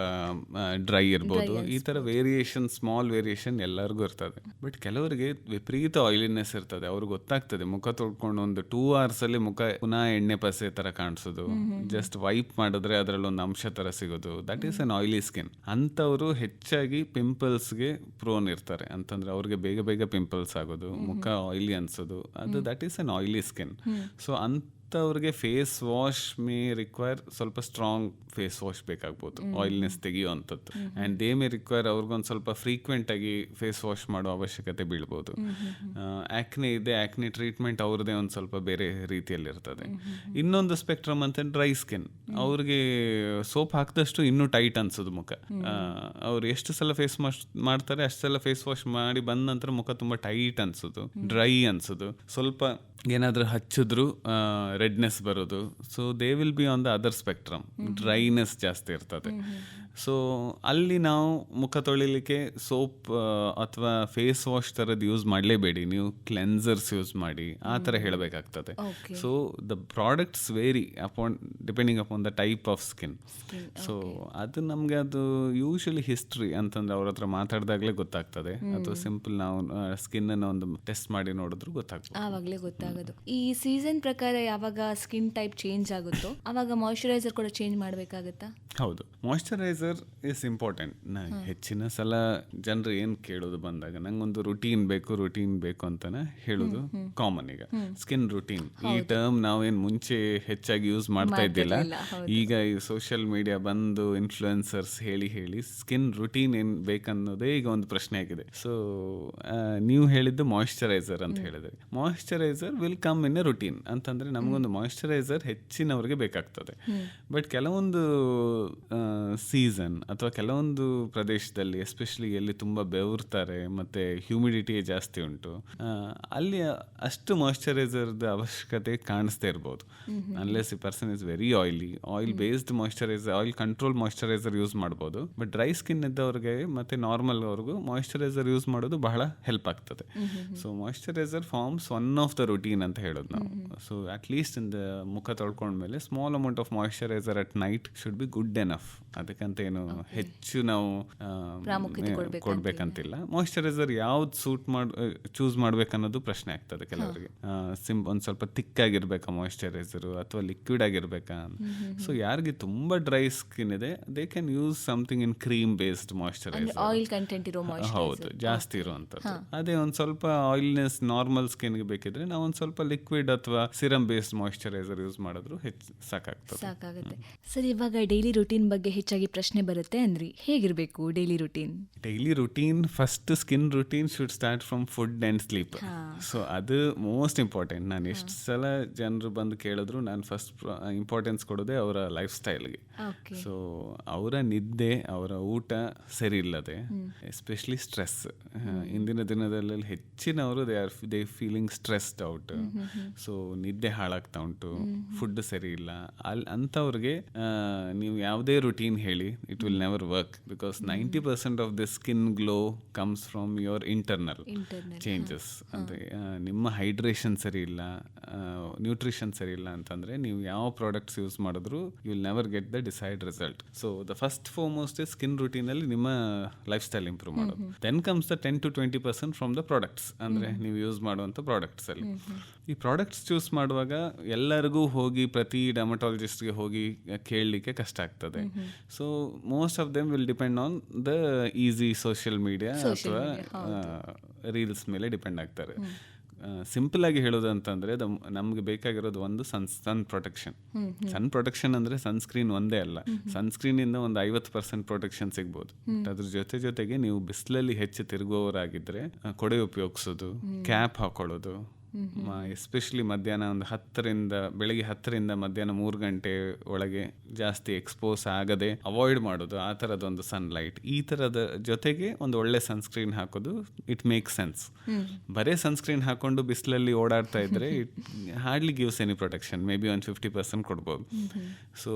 ಡ್ರೈ ಇರ್ಬೋದು. ಈ ತರ ವೇರಿಯೇಷನ್, ಸ್ಮಾಲ್ ವೇರಿಯೇಷನ್ ಎಲ್ಲರಿಗೂ ಇರ್ತದೆ. ಬಟ್ ಕೆಲವರಿಗೆ ವಿಪರೀತ ಆಯಿಲಿನೆಸ್ ಇರ್ತದೆ. ಅವ್ರಿಗೆ ಗೊತ್ತಾಗ್ತದೆ, ಮುಖ ತೊಳ್ಕೊಂಡು ಒಂದು 2 hours ಅಲ್ಲಿ ಮುಖ ಪುನಃ ಎಣ್ಣೆ ಪಸೆ ತರ ಕಾಣಿಸೋದು, ಜಸ್ಟ್ ವೈಪ್ ಮಾಡಿದ್ರೆ ಅದರಲ್ಲಿ ಒಂದು ಅಂಶ ತರ ಸಿಗೋದು, that is an oily skin. ಅಂತವರು ಹೆಚ್ಚಾಗಿ ಪಿಂಪಲ್ಸ್ಗೆ ಪ್ರೋನ್ ಇರ್ತಾರೆ. ಅಂತಂದ್ರೆ ಅವ್ರಿಗೆ ಬೇಗ ಪಿಂಪಲ್ಸ್ ಆಗೋದು, ಮುಖ ಆಯಿಲಿ ಅನ್ಸೋದು, ಅದು that is an oily skin. So ಅಂಥವ್ರಿಗೆ ಫೇಸ್ ವಾಶ್ ಮೇ ರಿಕ್ವೈರ್ ಸ್ವಲ್ಪ ಸ್ಟ್ರಾಂಗ್ ಫೇಸ್ ವಾಶ್ ಬೇಕಾಗ್ಬೋದು, ಆಯಿಲ್ನೆಸ್ ತೆಗಿಯುವಂಥದ್ದು. ಆ್ಯಂಡ್ ದೇ ಮೇ ರಿಕ್ವೈರ್ ಅವ್ರಿಗೊಂದು ಸ್ವಲ್ಪ ಫ್ರೀಕ್ವೆಂಟ್ ಆಗಿ ಫೇಸ್ ವಾಶ್ ಮಾಡೋ ಅವಶ್ಯಕತೆ ಬೀಳ್ಬೋದು. ಆ್ಯಕ್ನೆ ಇದೆ, ಆ್ಯಕ್ನೆ ಟ್ರೀಟ್ಮೆಂಟ್ ಅವ್ರದ್ದೇ ಒಂದು ಸ್ವಲ್ಪ ಬೇರೆ ರೀತಿಯಲ್ಲಿರ್ತದೆ. ಇನ್ನೊಂದು ಸ್ಪೆಕ್ಟ್ರಮ್ ಅಂತ ಡ್ರೈ ಸ್ಕಿನ್, ಅವ್ರಿಗೆ ಸೋಪ್ ಹಾಕಿದಷ್ಟು ಇನ್ನೂ ಟೈಟ್ ಅನ್ಸೋದು ಮುಖ. ಅವ್ರು ಎಷ್ಟು ಸಲ ಫೇಸ್ ವಾಶ್ ಮಾಡ್ತಾರೆ ಅಷ್ಟು ಸಲ ಫೇಸ್ ವಾಶ್ ಮಾಡಿ ಬಂದ ನಂತರ ಮುಖ ತುಂಬ ಟೈಟ್ ಅನ್ಸೋದು, ಡ್ರೈ ಅನ್ಸೋದು, ಸ್ವಲ್ಪ ಏನಾದರೂ ಹಚ್ಚಿದ್ರು ರೆಡ್ನೆಸ್ ಬರೋದು. So they will be on the other spectrum, dryness ಜಾಸ್ತಿ ಇರ್ತದೆ. ಸೊ ಅಲ್ಲಿ ನಾವು ಮುಖ ತೊಳಿಲಿಕ್ಕೆ ಸೋಪ್ ಅಥವಾ ಫೇಸ್ ವಾಶ್ ಥರದ್ದು ಯೂಸ್ ಮಾಡಲೇಬೇಡಿ, ನೀವು ಕ್ಲೆನ್ಸರ್ಸ್ ಯೂಸ್ ಮಾಡಿ ಆ ಥರ ಹೇಳಬೇಕಾಗ್ತದೆ. So the products vary upon depending upon the type of skin. So ಅದು ನಮಗೆ ಅದು ಯೂಶಲಿ ಹಿಸ್ಟ್ರಿ ಅಂತಂದ್ರೆ ಅವ್ರ ಹತ್ರ ಮಾತಾಡಿದಾಗಲೇ ಗೊತ್ತಾಗ್ತದೆ, ಅಥವಾ ಸಿಂಪಲ್ ನಾವು ಸ್ಕಿನ್ನನ್ನು ಒಂದು ಟೆಸ್ಟ್ ಮಾಡಿ ನೋಡಿದ್ರು ಗೊತ್ತಾಗ್ತದೆ, ಆವಾಗಲೇ ಗೊತ್ತಾಗೋದು. ಈ ಸೀಸನ್ ಪ್ರಕಾರ ಯಾವಾಗ ಸ್ಕಿನ್ ಟೈಪ್ ಚೇಂಜ್ ಆಗುತ್ತೋ ಆವಾಗ ಮಾಯಿಶ್ಚರೈಸರ್ ಕೂಡ ಚೇಂಜ್ ಮಾಡಬೇಕಾಗುತ್ತಾ? ಹೌದು, ಮಾಯಿಶ್ಚರೈಸರ್ ಇಸ್ ಇಂಪಾರ್ಟೆಂಟ್. ಹೆಚ್ಚಿನ ಸಲ ಜನರು ಏನು ಕೇಳೋದು ಬಂದಾಗ ನಂಗೊಂದು ರುಟೀನ್ ಬೇಕು ಅಂತಾನೆ ಹೇಳೋದು ಕಾಮನ್. ಈಗ ಸ್ಕಿನ್ ರುಟೀನ್ ಈ ಟರ್ಮ್ ನಾವೇನು ಮುಂಚೆ ಹೆಚ್ಚಾಗಿ ಯೂಸ್ ಮಾಡ್ತಾ ಇದ್ದಿಲ್ಲ. ಈಗ ಈ ಸೋಷಿಯಲ್ ಮೀಡಿಯಾ ಬಂದು ಇನ್ಫ್ಲುಯೆನ್ಸರ್ಸ್ ಹೇಳಿ ಸ್ಕಿನ್ ರುಟೀನ್ ಏನು ಬೇಕನ್ನೋದೇ ಈಗ ಒಂದು ಪ್ರಶ್ನೆ ಆಗಿದೆ. ಸೊ ನೀವು ಹೇಳಿದ್ದು ಮಾಯಿಶ್ಚರೈಸರ್ ಅಂತ ಹೇಳಿದ್ರೆ, moisturiser will come in a routine ಅಂತಂದ್ರೆ ನಮಗೊಂದು ಮಾಯಿಶ್ಚರೈಸರ್ ಹೆಚ್ಚಿನವರಿಗೆ ಬೇಕಾಗ್ತದೆ. ಬಟ್ ಕೆಲವೊಂದು ಸೀಸನ್ ಅಥವಾ ಕೆಲವೊಂದು ಪ್ರದೇಶದಲ್ಲಿ ಎಸ್ಪೆಷಲಿ ಎಲ್ಲಿ ತುಂಬ ಬೆವರ್ತಾರೆ ಮತ್ತು ಹ್ಯೂಮಿಡಿಟಿ ಜಾಸ್ತಿ ಉಂಟು, ಅಲ್ಲಿ ಅಷ್ಟು ಮಾಯಿಶ್ಚರೈಸರ್ದ ಅವಶ್ಯಕತೆ ಕಾಣಿಸ್ತಾ ಇರ್ಬೋದು. ಅನ್ಲೆಸ್ ಈ person is very oil based moisturiser, oil control moisturiser use ಮಾಡ್ಬೋದು. ಬಟ್ ಡ್ರೈ ಸ್ಕಿನ್ ಇದ್ದವ್ರಿಗೆ ಮತ್ತು ನಾರ್ಮಲ್ ಅವ್ರಿಗೂ ಮಾಯಿಶ್ಚರೈಸರ್ ಯೂಸ್ ಮಾಡೋದು ಬಹಳ ಹೆಲ್ಪ್ ಆಗ್ತದೆ. So moisturiser forms one of the routine ಅಂತ ಹೇಳೋದು ನಾವು. ಸೊ ಅಟ್ ಲೀಸ್ಟ್ ಇಂದ ಮುಖ ತೊಳ್ಕೊಂಡ್ಮೇಲೆ small amount of moisturiser at night should be good enough. ಅದಕ್ಕಂತ ಏನು ಹೆಚ್ಚು ನಾವು ಕೊಡ್ಬೇಕಂತಿಲ್ಲ. ಮಾಯಿಶ್ಚರೈಸರ್ ಯಾವ್ದು ಚೂಸ್ ಮಾಡ್ಬೇಕನ್ನೋದು ಪ್ರಶ್ನೆ ಆಗ್ತದೆ ಕೆಲವರಿಗೆ. ಒಂದು ಸ್ವಲ್ಪ ತಿಕ್ಕಾಗಿರ್ಬೇಕಾ ಮಾಯಿಶ್ಚರೈಸರು ಅಥವಾ ಲಿಕ್ವಿಡ್ ಆಗಿರ್ಬೇಕಾ? ಸೊ ಯಾರಿಗೆ ತುಂಬಾ ಡ್ರೈ ಸ್ಕಿನ್ ಇದೆ they can use something in cream based moisturiser, oil content ಇರೋ ಹೌದು, ಜಾಸ್ತಿ ಇರುವಂತದ್ದು. ಅದೇ ಒಂದು ಸ್ವಲ್ಪ ಆಯಿಲ್ನೆಸ್ ನಾರ್ಮಲ್ ಸ್ಕಿನ್ಗೆ ಬೇಕಿದ್ರೆ ನಾವು ಒಂದು ಸ್ವಲ್ಪ ಲಿಕ್ವಿಡ್ ಅಥವಾ ಸಿರಮ್ ಬೇಸ್ಡ್ ಮಾಯಿಶ್ಚರೈಸರ್ ಯೂಸ್ ಮಾಡಿದ್ರು ಸಾಕಾಗುತ್ತೆ. ಸರ್, ಇವಾಗ ಡೈಲಿ ರುಟೀನ್ ಬಗ್ಗೆ ಹೆಚ್ಚಾಗಿ ಪ್ರಶ್ನೆ ಬರುತ್ತೆ ಅಂದ್ರಿ, ಹೇಗಿರ್ಬೇಕು daily routine? Daily routine first skin routine should start from food and sleep. So ಅದು ಮೋಸ್ಟ್ ಇಂಪಾರ್ಟೆಂಟ್. ನಾನು ಎಷ್ಟು ಸಲ ಜನರು ಬಂದು ಕೇಳಿದ್ರು ನಾನು ಫಸ್ಟ್ ಇಂಪಾರ್ಟೆನ್ಸ್ ಕೊಡೋದೇ ಅವರ ಲೈಫ್ ಸ್ಟೈಲ್ಗೆ. ಸೊ ಅವರ ನಿದ್ದೆ, ಅವರ ಊಟ ಸರಿ ಇಲ್ಲದೆ, ಎಸ್ಪೆಷಲಿ ಸ್ಟ್ರೆಸ್, ಇಂದಿನ ದಿನದಲ್ಲಿ ಹೆಚ್ಚಿನವರು they feeling stressed out. So ನಿದ್ದೆ ಹಾಳಾಗ್ತಾ ಉಂಟು, ಫುಡ್ ಸರಿ ಇಲ್ಲ. ಅಂಥವ್ರಿಗೆ ನೀವು ಯಾವುದೇ ರುಟೀನ್ ಹೇಳಿ it will never work, because 90% of the skin glow comes from your internal changes. ಅಂದರೆ ನಿಮ್ಮ ಹೈಡ್ರೇಷನ್ ಸರಿ ಇಲ್ಲ, ನ್ಯೂಟ್ರಿಷನ್ ಸರಿ ಇಲ್ಲ ಅಂತಂದರೆ ನೀವು ಯಾವ ಪ್ರಾಡಕ್ಟ್ಸ್ ಯೂಸ್ ಮಾಡಿದ್ರು you will never get the desired result. So the first foremost skin ರುಟೀನಲ್ಲಿ ನಿಮ್ಮ ಲೈಫ್ ಸ್ಟೈಲ್ ಇಂಪ್ರೂವ್ ಮಾಡೋದು. Then comes the 10 to 20% from the products, ಅಂದರೆ ನೀವು ಯೂಸ್ ಮಾಡುವಂಥ ಪ್ರಾಡಕ್ಟ್ಸಲ್ಲಿ. ಈ ಪ್ರಾಡಕ್ಟ್ಸ್ ಚೂಸ್ ಮಾಡುವಾಗ ಎಲ್ಲರಿಗೂ ಹೋಗಿ ಪ್ರತಿ ಡರ್ಮಟಾಲಜಿಸ್ಟ್ಗೆ ಹೋಗಿ ಕೇಳಲಿಕ್ಕೆ ಕಷ್ಟ ಆಗ್ತದೆ. So most of them will depend on the easy social media ಅಥವಾ ರೀಲ್ಸ್ ಮೇಲೆ ಡಿಪೆಂಡ್ ಆಗ್ತಾರೆ. ಸಿಂಪಲ್ ಆಗಿ ಹೇಳೋದು ಅಂತಂದರೆ ನಮ್ಗೆ ಬೇಕಾಗಿರೋದು ಒಂದು ಸನ್ ಪ್ರೊಟೆಕ್ಷನ್. ಸನ್ ಪ್ರೊಟೆಕ್ಷನ್ ಅಂದರೆ ಸನ್ಸ್ಕ್ರೀನ್ ಒಂದೇ ಅಲ್ಲ, ಸನ್ಸ್ಕ್ರೀನಿಂದ ಒಂದು 50% ಪ್ರೊಟೆಕ್ಷನ್ ಸಿಗ್ಬೋದು. ಅದ್ರ ಜೊತೆಗೆ ನೀವು ಬಿಸಿಲಲ್ಲಿ ಹೆಚ್ಚು ತಿರುಗುವವರಾಗಿದ್ದರೆ ಕೊಡೆ ಉಪಯೋಗಿಸೋದು, ಕ್ಯಾಪ್ ಹಾಕೊಳ್ಳೋದು, ಎಸ್ಪೆಷಲಿ ಮಧ್ಯಾಹ್ನ ಒಂದು ಬೆಳಗ್ಗೆ 10ರಿಂದ ಮಧ್ಯಾಹ್ನ 3 ಗಂಟೆ ಒಳಗೆ ಜಾಸ್ತಿ ಎಕ್ಸ್ಪೋಸ್ ಆಗದೆ ಅವಾಯ್ಡ್ ಮಾಡೋದು, ಆ ಥರದೊಂದು ಸನ್ಲೈಟ್. ಈ ಥರದ ಜೊತೆಗೆ ಒಂದು ಒಳ್ಳೆ ಸನ್ಸ್ಕ್ರೀನ್ ಹಾಕೋದು ಇಟ್ ಮೇಕ್ ಸೆನ್ಸ್. ಬರೀ ಸನ್ಸ್ಕ್ರೀನ್ ಹಾಕೊಂಡು ಬಿಸಿಲಲ್ಲಿ ಓಡಾಡ್ತಾ ಇದ್ರೆ it hardly gives any protection, may be ಒಂದು 50% ಕೊಡ್ಬೋದು. So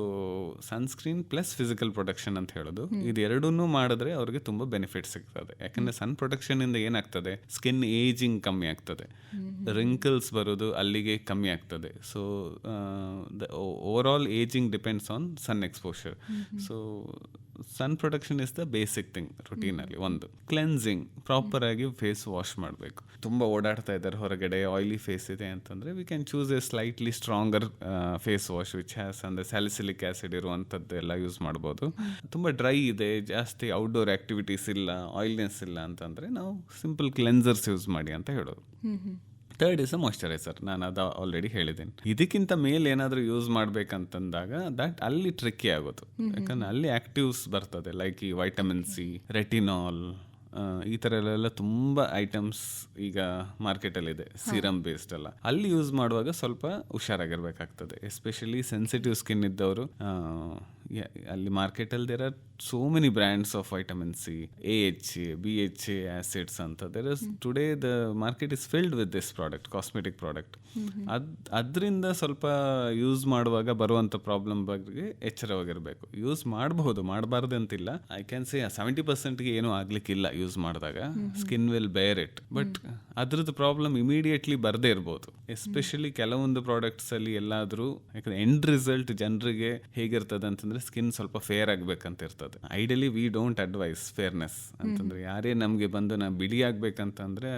sunscreen plus physical protection ಅಂತ ಹೇಳೋದು, ಇದೆರಡನ್ನೂ ಮಾಡಿದ್ರೆ ಅವ್ರಿಗೆ ತುಂಬ ಬೆನಿಫಿಟ್ ಸಿಗ್ತದೆ. ಯಾಕಂದರೆ ಸನ್ ಪ್ರೊಟೆಕ್ಷನಿಂದ ಏನಾಗ್ತದೆ, ಸ್ಕಿನ್ ಏಜಿಂಗ್ ಕಮ್ಮಿ ಆಗ್ತದೆ, ರಿಂಕಲ್ಸ್ ಬರೋದು ಅಲ್ಲಿಗೆ ಕಮ್ಮಿ ಆಗ್ತದೆ. So the overall ageing depends on sun exposure. So sun protection is the basic thing ರುಟೀನಲ್ಲಿ. ಒಂದು ಕ್ಲೆನ್ಸಿಂಗ್, ಪ್ರಾಪರ್ ಆಗಿ ಫೇಸ್ ವಾಶ್ ಮಾಡಬೇಕು. ತುಂಬ ಓಡಾಡ್ತಾ ಇದ್ದಾರೆ ಹೊರಗಡೆ, ಆಯಿಲಿ ಫೇಸ್ ಇದೆ ಅಂತಂದರೆ we can choose a slightly stronger face wash which has ಅಂದರೆ ಸ್ಯಾಲಿಸಿಲಿಕ್ ಆ್ಯಸಿಡ್ ಇರುವಂಥದ್ದು ಎಲ್ಲ ಯೂಸ್ ಮಾಡ್ಬೋದು. ತುಂಬ ಡ್ರೈ ಇದೆ, ಜಾಸ್ತಿ ಔಟ್ಡೋರ್ ಆ್ಯಕ್ಟಿವಿಟೀಸ್ ಇಲ್ಲ, ಆಯಿಲ್ನೆಸ್ ಇಲ್ಲ ಅಂತಂದರೆ ನಾವು ಸಿಂಪಲ್ ಕ್ಲೆನ್ಸರ್ಸ್ ಯೂಸ್ ಮಾಡಿ ಅಂತ ಹೇಳೋದು. ಥರ್ಡ್ ಇಸ್ ಅ ಮಾಯ್ಶ್ಚರೈಸರ್, ನಾನು ಅದು ಆಲ್ರೆಡಿ ಹೇಳಿದ್ದೇನೆ. ಇದಕ್ಕಿಂತ ಮೇಲೆ ಏನಾದರೂ ಯೂಸ್ ಮಾಡಬೇಕಂತಂದಾಗ ದಟ್ ಅಲ್ಲಿ ಟ್ರಿಕ್ಕಿ ಆಗೋದು, ಯಾಕಂದ್ರೆ ಅಲ್ಲಿ ಆಕ್ಟಿವ್ಸ್ ಬರ್ತದೆ, ಲೈಕ್ ಈ ವೈಟಮಿನ್ ಸಿ, ರೆಟಿನಾಲ್, ಈ ಥರ ಎಲ್ಲ ತುಂಬ ಐಟಮ್ಸ್ ಈಗ ಮಾರ್ಕೆಟಲ್ಲಿದೆ, ಸಿರಮ್ ಬೇಸ್ಡ್ ಎಲ್ಲ. ಅಲ್ಲಿ ಯೂಸ್ ಮಾಡುವಾಗ ಸ್ವಲ್ಪ ಹುಷಾರಾಗಿರ್ಬೇಕಾಗ್ತದೆ, ಎಸ್ಪೆಷಲಿ ಸೆನ್ಸಿಟಿವ್ ಸ್ಕಿನ್ ಇದ್ದವರು. ಅಲ್ಲಿ ಮಾರ್ಕೆಟಲ್ಲಿ there are so many brands of vitamin C, AHA, BHA acids ಅಂತ. There is today the market is filled with this product, cosmetic product. ಅದರಿಂದ ಸ್ವಲ್ಪ ಯೂಸ್ ಮಾಡುವಾಗ ಬರುವಂಥ ಪ್ರಾಬ್ಲಮ್ ಬಗ್ಗೆ ಎಚ್ಚರವಾಗಿರಬೇಕು. ಯೂಸ್ ಮಾಡಬಹುದು, ಮಾಡಬಾರ್ದು ಅಂತಿಲ್ಲ. ಐ ಕ್ಯಾನ್ ಸೇ 70%ಗೆ ಏನೂ ಆಗ್ಲಿಕ್ಕಿಲ್ಲ ಯೂಸ್ ಮಾಡಿದಾಗ, ಸ್ಕಿನ್ ವಿಲ್ ಬೇರ್ ಇಟ್. ಬಟ್ ಅದ್ರದ್ದು ಪ್ರಾಬ್ಲಮ್ ಇಮಿಡಿಯೇಟ್ಲಿ ಬರದೇ ಇರ್ಬೋದು, ಎಸ್ಪೆಷಲಿ ಕೆಲವೊಂದು ಪ್ರಾಡಕ್ಟ್ಸ್ ಅಲ್ಲಿ. ಎಲ್ಲಾದರೂ ಯಾಕಂದ್ರೆ ಎಂಡ್ ರಿಸಲ್ಟ್ ಜನರಿಗೆ ಹೇಗಿರ್ತದೆ ಅಂತಂದ್ರೆ ಸ್ಕಿನ್ ಸ್ವಲ್ಪ ಫೇರ್ ಆಗ್ಬೇಕಂತ ಇರ್ತದೆ. Ideally we don't advise fairness ಅಂತಂದ್ರೆ, ಯಾರೇ ನಮಗೆ ಬಂದು ನಾ ಬಿಳಿ ಆಗ್ಬೇಕಂತಂದ್ರೆ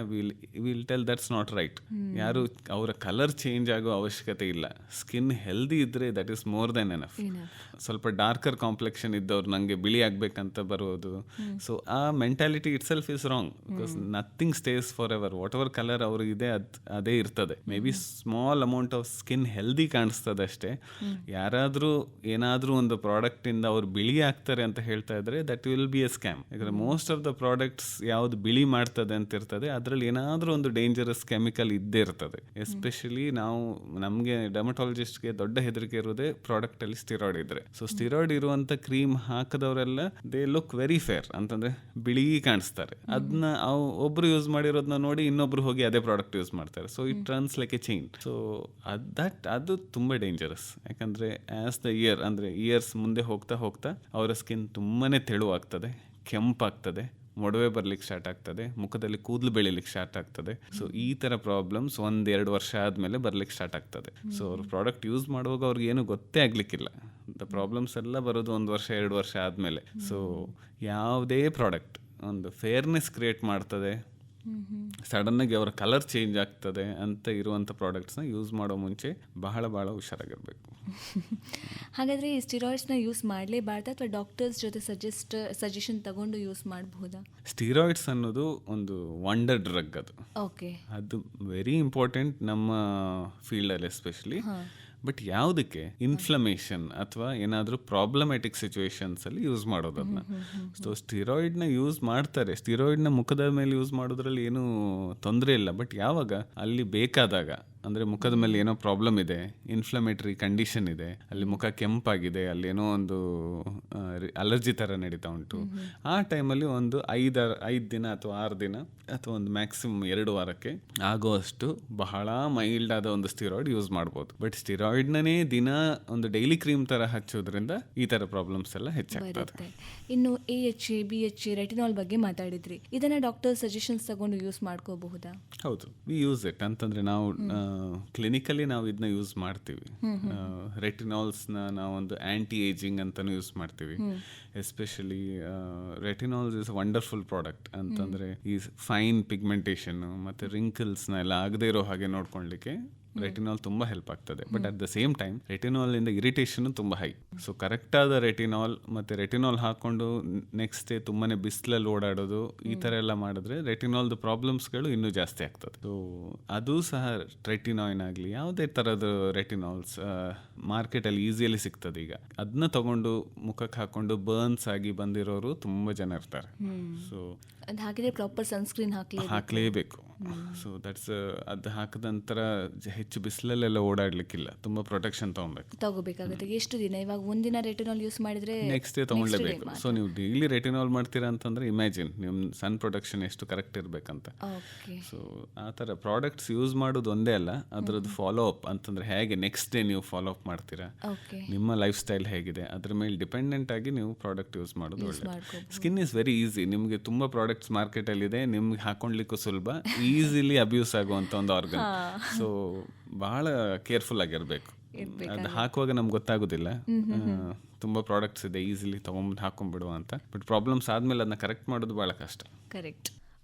will tell that's not right. ಯಾರು ಅವರ ಕಲರ್ ಚೇಂಜ್ ಆಗೋ ಅವಶ್ಯಕತೆ ಇಲ್ಲ. ಸ್ಕಿನ್ ಹೆಲ್ದಿ ಇದ್ರೆ that is more than enough. ಸ್ವಲ್ಪ ಡಾರ್ಕರ್ ಕಾಂಪ್ಲೆಕ್ಷನ್ ಇದ್ದವ್ರು ನಂಗೆ ಬಿಳಿ ಆಗ್ಬೇಕಂತ ಬರೋದು. ಸೊ ಆ mentality itself is wrong, because nothing stays forever. Whatever colour ಅವ್ರಿಗೆ ಇದೆ ಅದೇ ಇರ್ತದೆ. Maybe small amount of skin healthy ಕಾಣಿಸ್ತದೆ ಅಷ್ಟೇ. ಯಾರಾದರೂ ಏನಾದರೂ ಒಂದು ಪ್ರಾಡಕ್ಟ್ ಇಂದ ಅವ್ರು ಬಿಳಿ ಆಗ್ತಾರೆ ಅಂತ ಹೇಳ್ತಾ ಇದ್ರೆ that will be A scam. ಯಾಕಂದ್ರೆ ಮೋಸ್ಟ್ ಆಫ್ ದ ಪ್ರಾಡಕ್ಟ್ಸ್ ಯಾವ್ದು ಬಿಳಿ ಮಾಡ್ತದೆ ಅಂತ ಇರ್ತದೆ, ಅದ್ರಲ್ಲಿ ಏನಾದರೂ ಒಂದು ಡೇಂಜರಸ್ ಕೆಮಿಕಲ್ ಇದ್ದೇ ಇರ್ತದೆ. ಎಸ್ಪೆಷಲಿ ನಮಗೆ ಡರ್ಮಟಾಲಜಿಸ್ಟ್ಗೆ ದೊಡ್ಡ ಹೆದರಿಕೆ ಇರೋದೇ ಪ್ರಾಡಕ್ಟ್ ಅಲ್ಲಿ ಸ್ಟಿರಾಯ್ಡ್ ಇದ್ರೆ. ಸೊ ಸ್ಟಿರಾಯ್ಡ್ ಇರುವಂತ ಕ್ರೀಮ್ ಹಾಕದವರೆಲ್ಲ ದೇ ಲುಕ್ ವೆರಿ ಫೇರ್, ಅಂತಂದ್ರೆ ಬಿಳಿ ಕಾಣಿಸ್ತಾರೆ. ಅದನ್ನ ಒಬ್ರು ಯೂಸ್ ಮಾಡಿರೋದನ್ನ ನೋಡಿ ಇನ್ನೊಬ್ರು ಹೋಗಿ ಅದೇ ಪ್ರಾಡಕ್ಟ್ ಯೂಸ್ ಮಾಡ್ತಾರೆ. So it turns like A chain. So ಅದು ತುಂಬಾ ಡೇಂಜರಸ್. ಯಾಕಂದ್ರೆ ಆಸ್ ದ ಇಯರ್ ಅಂದ್ರೆ ಇಯರ್ಸ್ ಮುಂದೆ ಹೋಗ್ತಾ ಹೋಗ್ತಾ ಅವರ ಸ್ಕಿನ್ ತುಂಬಾನೇ ತೆಳುವಾಗ್ತದೆ, ಕೆಂಪಾಗ್ತದೆ, ಮೊಡವೆ ಬರ್ಲಿಕ್ಕೆ ಸ್ಟಾರ್ಟ್ ಆಗ್ತದೆ, ಮುಖದಲ್ಲಿ ಕೂದಲು ಬೆಳಿಲಿಕ್ಕೆ ಸ್ಟಾರ್ಟ್ ಆಗ್ತದೆ. ಸೊ ಈ ತರ ಪ್ರಾಬ್ಲಮ್ಸ್ 1-2 ವರ್ಷ ಆದ್ಮೇಲೆ ಬರ್ಲಿಕ್ಕೆ ಸ್ಟಾರ್ಟ್ ಆಗ್ತದೆ. ಸೊ ಅವ್ರ ಪ್ರಾಡಕ್ಟ್ ಯೂಸ್ ಮಾಡುವಾಗ ಅವ್ರಿಗೆ ಏನು ಗೊತ್ತೇ ಆಗ್ಲಿಕ್ಕಿಲ್ಲ. ದ ಪ್ರಾಬ್ಲಮ್ಸ್ ಎಲ್ಲ ಬರೋದು 1 ವರ್ಷ 2 ವರ್ಷ ಆದ್ಮೇಲೆ. ಸೊ ಯಾವುದೇ ಪ್ರಾಡಕ್ಟ್ ಒಂದು ಫೇರ್ನೆಸ್ ಕ್ರಿಯೇಟ್ ಮಾಡ್ತದೆ, ಸಡನ್ ಆಗಿ ಅವರ ಕಲರ್ ಚೇಂಜ್ ಆಗ್ತದೆ ಅಂತ ಇರುವಂಥ ಪ್ರಾಡಕ್ಟ್ಸ್ನ ಯೂಸ್ ಮಾಡೋ ಮುಂಚೆ ಬಹಳ ಹುಷಾರಾಗಿರ್ಬೇಕು. ಹಾಗಾದರೆ ಈ ಸ್ಟಿರಾಯ್ಡ್ಸ್ನ ಯೂಸ್ ಮಾಡಲೇಬಾರ್ದು ಅಥವಾ ಡಾಕ್ಟರ್ಸ್ ಜೊತೆ ಸಜೆಷನ್ ತಗೊಂಡು ಯೂಸ್ ಮಾಡಬಹುದಾ? ಸ್ಟಿರಾಯ್ಡ್ಸ್ ಅನ್ನೋದು ಒಂದು ವಂಡರ್ ಡ್ರಗ್. ಅದು ವೆರಿ ಇಂಪಾರ್ಟೆಂಟ್ ನಮ್ಮ ಫೀಲ್ಡಲ್ಲಿ ಎಸ್ಪೆಷಲಿ. ಬಟ್ ಯಾವುದಕ್ಕೆ? ಇನ್ಫ್ಲಮೇಷನ್ ಅಥವಾ ಏನಾದರೂ ಪ್ರಾಬ್ಲಮ್ಯಾಟಿಕ್ ಸಿಚುವೇಶನ್ಸ್ ಅಲ್ಲಿ ಯೂಸ್ ಮಾಡೋದನ್ನ. ಸೊ ಸ್ಟಿರಾಯ್ಡ್ನ ಯೂಸ್ ಮಾಡ್ತಾರೆ. ಸ್ಟಿರಾಯ್ಡ್ನ ಮುಖದ ಮೇಲೆ ಯೂಸ್ ಮಾಡೋದ್ರಲ್ಲಿ ಏನೂ ತೊಂದರೆ ಇಲ್ಲ. ಬಟ್ ಯಾವಾಗ ಅಲ್ಲಿ ಬೇಕಾದಾಗ, ಅಂದರೆ ಮುಖದ ಮೇಲೆ ಏನೋ ಪ್ರಾಬ್ಲಮ್ ಇದೆ, ಇನ್ಫ್ಲಮೇಟರಿ ಕಂಡೀಷನ್ ಇದೆ, ಅಲ್ಲಿ ಮುಖ ಕೆಂಪಾಗಿದೆ, ಅಲ್ಲಿ ಏನೋ ಒಂದು ಅಲರ್ಜಿ ಥರ ನಡೀತಾ ಉಂಟು, ಆ ಟೈಮಲ್ಲಿ ಒಂದು 5 ದಿನ ಅಥವಾ 6 ದಿನ ಅಥವಾ ಒಂದು ಮ್ಯಾಕ್ಸಿಮಮ್ 2 ವಾರಕ್ಕೆ ಆಗೋಷ್ಟು ಬಹಳ ಮೈಲ್ಡ್ ಆದ ಒಂದು ಸ್ಟಿರಾಯ್ಡ್ ಯೂಸ್ ಮಾಡ್ಬೋದು. ಬಟ್ ಸ್ಟಿರಾಯ್ಡ್ನೇ ದಿನ ಒಂದು ಡೈಲಿ ಕ್ರೀಮ್ ಥರ ಹಚ್ಚೋದ್ರಿಂದ ಈ ಥರ ಪ್ರಾಬ್ಲಮ್ಸ್ ಎಲ್ಲ ಹೆಚ್ಚಾಗ್ತದೆ. ಇನ್ನು AHA, BHA, ರೆಟಿನಾಲ್ ಬಗ್ಗೆ ಮಾತಾಡಿದ್ರಿ. ಇದನ್ನ ಡಾಕ್ಟರ್ ಸಜೆಷನ್ಸ್ ತಗೊಂಡು ಯೂಸ್ ಮಾಡ್ಕೋಬಹುದಾ? ಹೌದು, ವಿ ಯೂಸ್ ಇಟ್. ಅಂತಂದ್ರೆ ನಾವು ಕ್ಲಿನಿಕಲಿ ನಾವು ಇದನ್ನ ಯೂಸ್ ಮಾಡ್ತೀವಿ. ರೆಟಿನಾಲ್ಸ್ನ ನಾವೊಂದು ಆ್ಯಂಟಿ ಏಜಿಂಗ್ ಅಂತಲೂ ಯೂಸ್ ಮಾಡ್ತೀವಿ. Especially retinols is wonderful product. ಅಂತಂದರೆ ಈ ಫೈನ್ ಪಿಗ್ಮೆಂಟೇಷನ್ ಮತ್ತು ರಿಂಕಲ್ಸ್ನ ಎಲ್ಲ ಆಗದೇ ಇರೋ ಹಾಗೆ ನೋಡ್ಕೊಳ್ಲಿಕ್ಕೆ ರೆಟಿನಾಲ್ ತುಂಬ ಹೆಲ್ಪ್ ಆಗ್ತದೆ. But at the same time retinol ಇಂದ ಇರಿಟೇಷನ್ ತುಂಬ ಹೈ. ಸೊ ಕರೆಕ್ಟ್ ಆದ ರೆಟಿನಾಲ್ ಮತ್ತೆ ರೆಟಿನಾಲ್ ಹಾಕೊಂಡು ನೆಕ್ಸ್ಟ್ ಡೇ ತುಂಬಾನೇ ಬಿಸಿಲಲ್ಲಿ ಓಡಾಡೋದು, ಈ ಥರ ಎಲ್ಲ ಮಾಡಿದ್ರೆ ರೆಟಿನಾಲ್ದು ಪ್ರಾಬ್ಲಮ್ಸ್ಗಳು ಇನ್ನೂ ಜಾಸ್ತಿ ಆಗ್ತದೆ. ಸೊ ಅದು ಸಹ ರೆಟಿನಾಯ್ನ್ ಆಗಲಿ ಯಾವುದೇ ಥರದ ರೆಟಿನಾಲ್ಸ್ ಮಾರ್ಕೆಟಲ್ಲಿ ಈಸಿಯಲ್ಲಿ ಸಿಗ್ತದೆ. ಈಗ ಅದನ್ನ ತಗೊಂಡು ಮುಖಕ್ಕೆ ಹಾಕೊಂಡು ಬರ್ನ್ಸ್ ಆಗಿ ಬಂದಿರೋರು ತುಂಬ ಜನ ಇರ್ತಾರೆ. ಸೊ ಅದು ಹಾಕಿದ್ರೆ ಪ್ರಾಪರ್ ಸನ್ಸ್ಕ್ರೀನ್ ಹಾಕಲೇಬೇಕು. ಸೊ ದಟ್ಸ್ ಅದು ಹಾಕಿದ ನಂತರ ಹೆಚ್ಚು ಬಿಸಿಲಲ್ಲೆಲ್ಲ ಓಡಾಡ್ಲಿಕ್ಕಿಲ್ಲ, ತುಂಬಾ ಪ್ರೊಟೆಕ್ಷನ್ ತಗೋಬೇಕಾಗುತ್ತೆ. ಎಷ್ಟು ದಿನ? ಇವಾಗ ಒಂದಿನ ರೆಟಿನಾಲ್ ಯೂಸ್ ಮಾಡಿದ್ರೆ ನೆಕ್ಸ್ಟ್ ಡೇ ತಗೊಳ್ಳೇಬೇಕು. ಸೊ ನೀವು ಡೈಲಿ ರೆಟಿನಾಲ್ ಮಾಡ್ತೀರಾ ಅಂತಂದ್ರೆ ಇಮ್ಯಾಜಿನ್ ನಿಮ್ಮ ಸನ್ ಪ್ರೊಟೆಕ್ಷನ್ ಎಷ್ಟು ಕರೆಕ್ಟ್ ಇರಬೇಕಂತ. ಸೊ ಆ ಥರ ಪ್ರಾಡಕ್ಟ್ಸ್ ಯೂಸ್ ಮಾಡೋದು ಒಂದೇ ಅಲ್ಲ, ಅದರದ್ದು ಫಾಲೋ ಅಪ್ ಅಂತಂದ್ರೆ ಹೇಗೆ ನೆಕ್ಸ್ಟ್ ಡೇ ನೀವು ಫಾಲೋ ಅಪ್ ಮಾಡ್ತೀರಾ, ನಿಮ್ಮ ಲೈಫ್ ಸ್ಟೈಲ್ ಹೇಗಿದೆ ಅದ್ರ ಮೇಲೆ ಡಿಪೆಂಡೆಂಟ್ ಆಗಿ ನೀವು ಪ್ರಾಡಕ್ಟ್ ಯೂಸ್ ಮಾಡೋದು ಒಳ್ಳೆ. Skin is very easy. ನಿಮಗೆ ತುಂಬಾ ಪ್ರಾಡಕ್ಟ್ಸ್ ಮಾರ್ಕೆಟ್ ಅಲ್ಲಿ ಇದೆ, ನಿಮ್ಗೆ ಹಾಕೊಂಡ್ಲಿಕ್ಕೂ ಸುಲಭ, ಈಸಿಲಿ ಅಬ್ಯೂಸ್ ಆಗುವಂತ ಒಂದು ಆರ್ಗನ್. ಸೊ ಬಹಳ ಕೇರ್ಫುಲ್ ಆಗಿರ್ಬೇಕು. ಅದು ಹಾಕುವಾಗ ನಮ್ಗೆ ಗೊತ್ತಾಗೋದಿಲ್ಲ ತುಂಬಾ ಪ್ರಾಡಕ್ಟ್ಸ್ ಇದೆ ಈಸಿಲಿ ತಗೊಂಡ್ಬಿಟ್ಟು ಹಾಕೊಂಡ್ಬಿಡುವ ಅಂತ. ಬಟ್ ಪ್ರಾಬ್ಲಮ್ಸ್ ಆದ್ಮೇಲೆ ಅದನ್ನ ಕರೆಕ್ಟ್ ಮಾಡೋದು ಬಹಳ ಕಷ್ಟ. ಕರೆಕ್ಟ್.